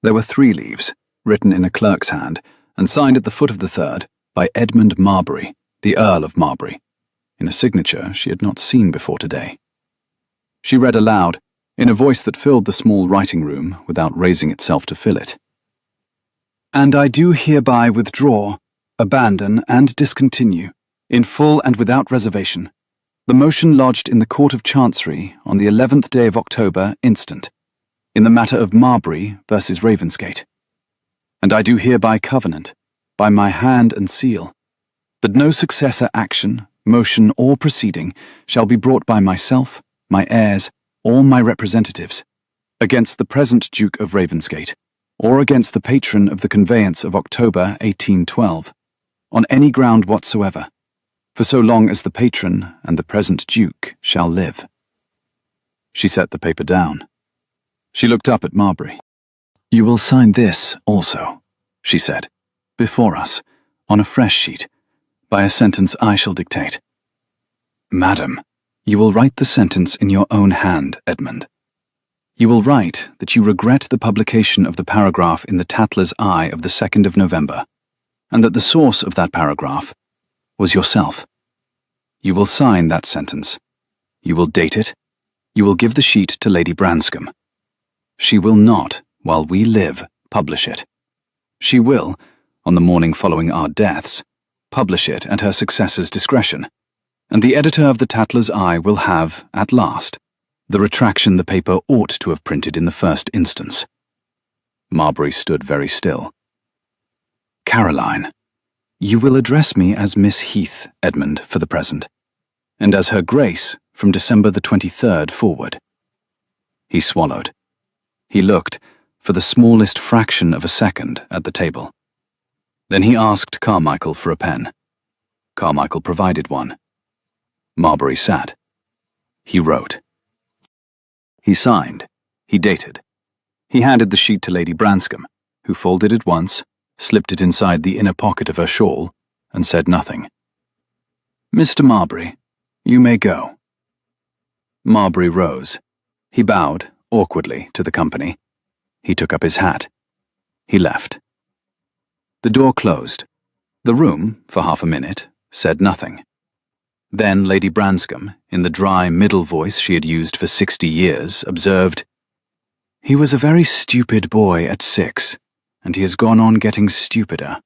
There were 3 leaves, written in a clerk's hand, and signed at the foot of the 3rd, by Edmund Marbury, the Earl of Marbury, in a signature she had not seen before today. She read aloud, in a voice that filled the small writing room without raising itself to fill it. "And I do hereby withdraw, abandon, and discontinue, in full and without reservation, the motion lodged in the Court of Chancery on the 11th day of October instant, in the matter of Marbury versus Ravensgate. And I do hereby covenant, by my hand and seal, that no successor action, motion, or proceeding shall be brought by myself, my heirs, or my representatives, against the present Duke of Ravensgate, or against the patron of the conveyance of October 1812, on any ground whatsoever, for so long as the patron and the present Duke shall live." She set the paper down. She looked up at Marbury. "You will sign this also," she said, "before us, on a fresh sheet, by a sentence I shall dictate." "Madam, you will write the sentence in your own hand, Edmund. You will write that you regret the publication of the paragraph in the Tatler's Eye of the 2nd of November, and that the source of that paragraph was yourself. You will sign that sentence. You will date it. You will give the sheet to Lady Branscombe. She will not, while we live, publish it. She will, on the morning following our deaths, publish it at her successor's discretion, and the editor of the Tatler's Eye will have, at last, the retraction the paper ought to have printed in the first instance." Marbury stood very still. "Caroline, you will address me as Miss Heath, Edmund, for the present, and as Her Grace from December the 23rd forward." He swallowed. He looked, for the smallest fraction of a second, at the table. Then he asked Carmichael for a pen. Carmichael provided one. Marbury sat. He wrote. He signed. He dated. He handed the sheet to Lady Branscombe, who folded it once, slipped it inside the inner pocket of her shawl, and said nothing. "Mr. Marbury, you may go." Marbury rose. He bowed, awkwardly, to the company. He took up his hat. He left. The door closed. The room, for half a minute, said nothing. Then Lady Branscombe, in the dry middle voice she had used for 60 years, observed, "He was a very stupid boy at 6, and he has gone on getting stupider.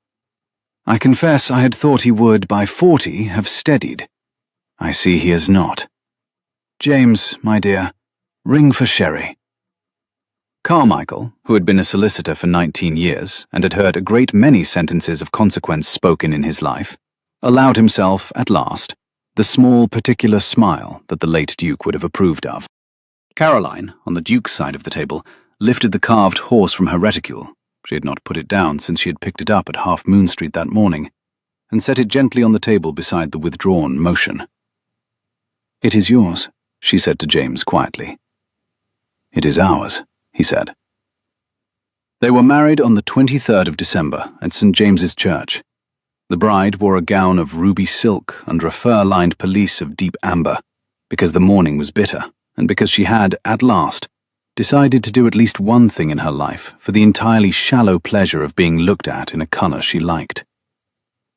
I confess I had thought he would, by 40, have steadied. I see he has not. James, my dear, ring for sherry." Carmichael, who had been a solicitor for 19 years and had heard a great many sentences of consequence spoken in his life, allowed himself, at last, the small particular smile that the late Duke would have approved of. Caroline, on the Duke's side of the table, lifted the carved horse from her reticule. She had not put it down since she had picked it up at Half Moon Street that morning, and set it gently on the table beside the withdrawn motion. "It is yours," she said to James quietly. "It is ours," he said. They were married on the 23rd of December at St. James's Church. The bride wore a gown of ruby silk under a fur-lined pelisse of deep amber, because the morning was bitter, and because she had, at last, decided to do at least one thing in her life for the entirely shallow pleasure of being looked at in a colour she liked.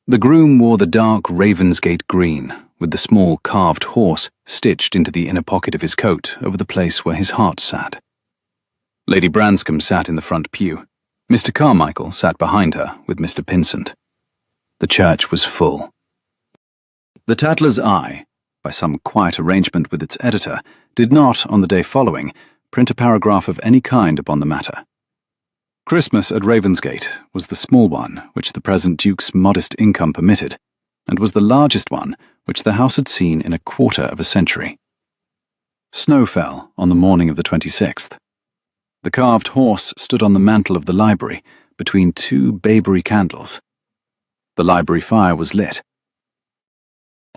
The groom wore the dark Ravensgate green, with the small carved horse stitched into the inner pocket of his coat over the place where his heart sat. Lady Branscombe sat in the front pew. Mr. Carmichael sat behind her with Mr. Pinsent. The church was full. The Tatler's Eye, by some quiet arrangement with its editor, did not, on the day following, print a paragraph of any kind upon the matter. Christmas at Ravensgate was the small one which the present Duke's modest income permitted, and was the largest one which the house had seen in a quarter of a century. Snow fell on the morning of the 26th. The carved horse stood on the mantel of the library between two Bayberry candles. The library fire was lit.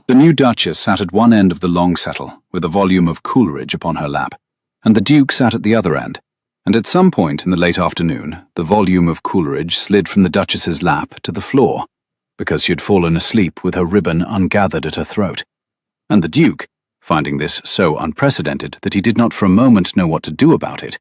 The new Duchess sat at one end of the long settle, with a volume of Coleridge upon her lap, and the Duke sat at the other end, and at some point in the late afternoon the volume of Coleridge slid from the Duchess's lap to the floor, because she had fallen asleep with her ribbon ungathered at her throat, and the Duke, finding this so unprecedented that he did not for a moment know what to do about it,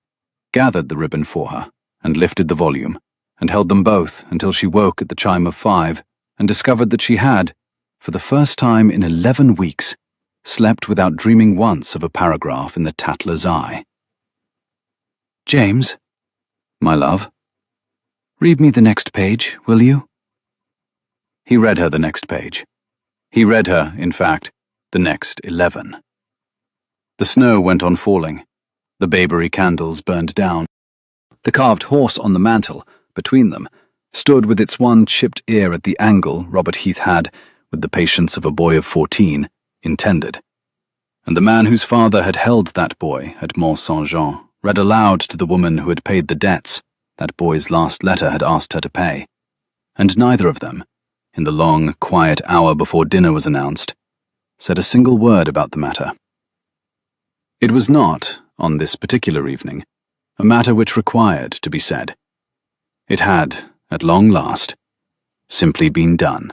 gathered the ribbon for her, and lifted the volume, and held them both until she woke at the chime of 5, and discovered that she had, for the first time in 11 weeks, slept without dreaming once of a paragraph in the Tatler's Eye. "James?" "My love?" "Read me the next page, will you?" He read her the next page. He read her, in fact, the next 11. The snow went on falling. The Bayberry candles burned down. The carved horse on the mantel, between them, stood with its one chipped ear at the angle Robert Heath had, with the patience of a boy of 14, intended. And the man whose father had held that boy at Mont Saint-Jean read aloud to the woman who had paid the debts that boy's last letter had asked her to pay. And neither of them, in the long, quiet hour before dinner was announced, said a single word about the matter. It was not, on this particular evening, a matter which required to be said. It had, at long last, simply been done.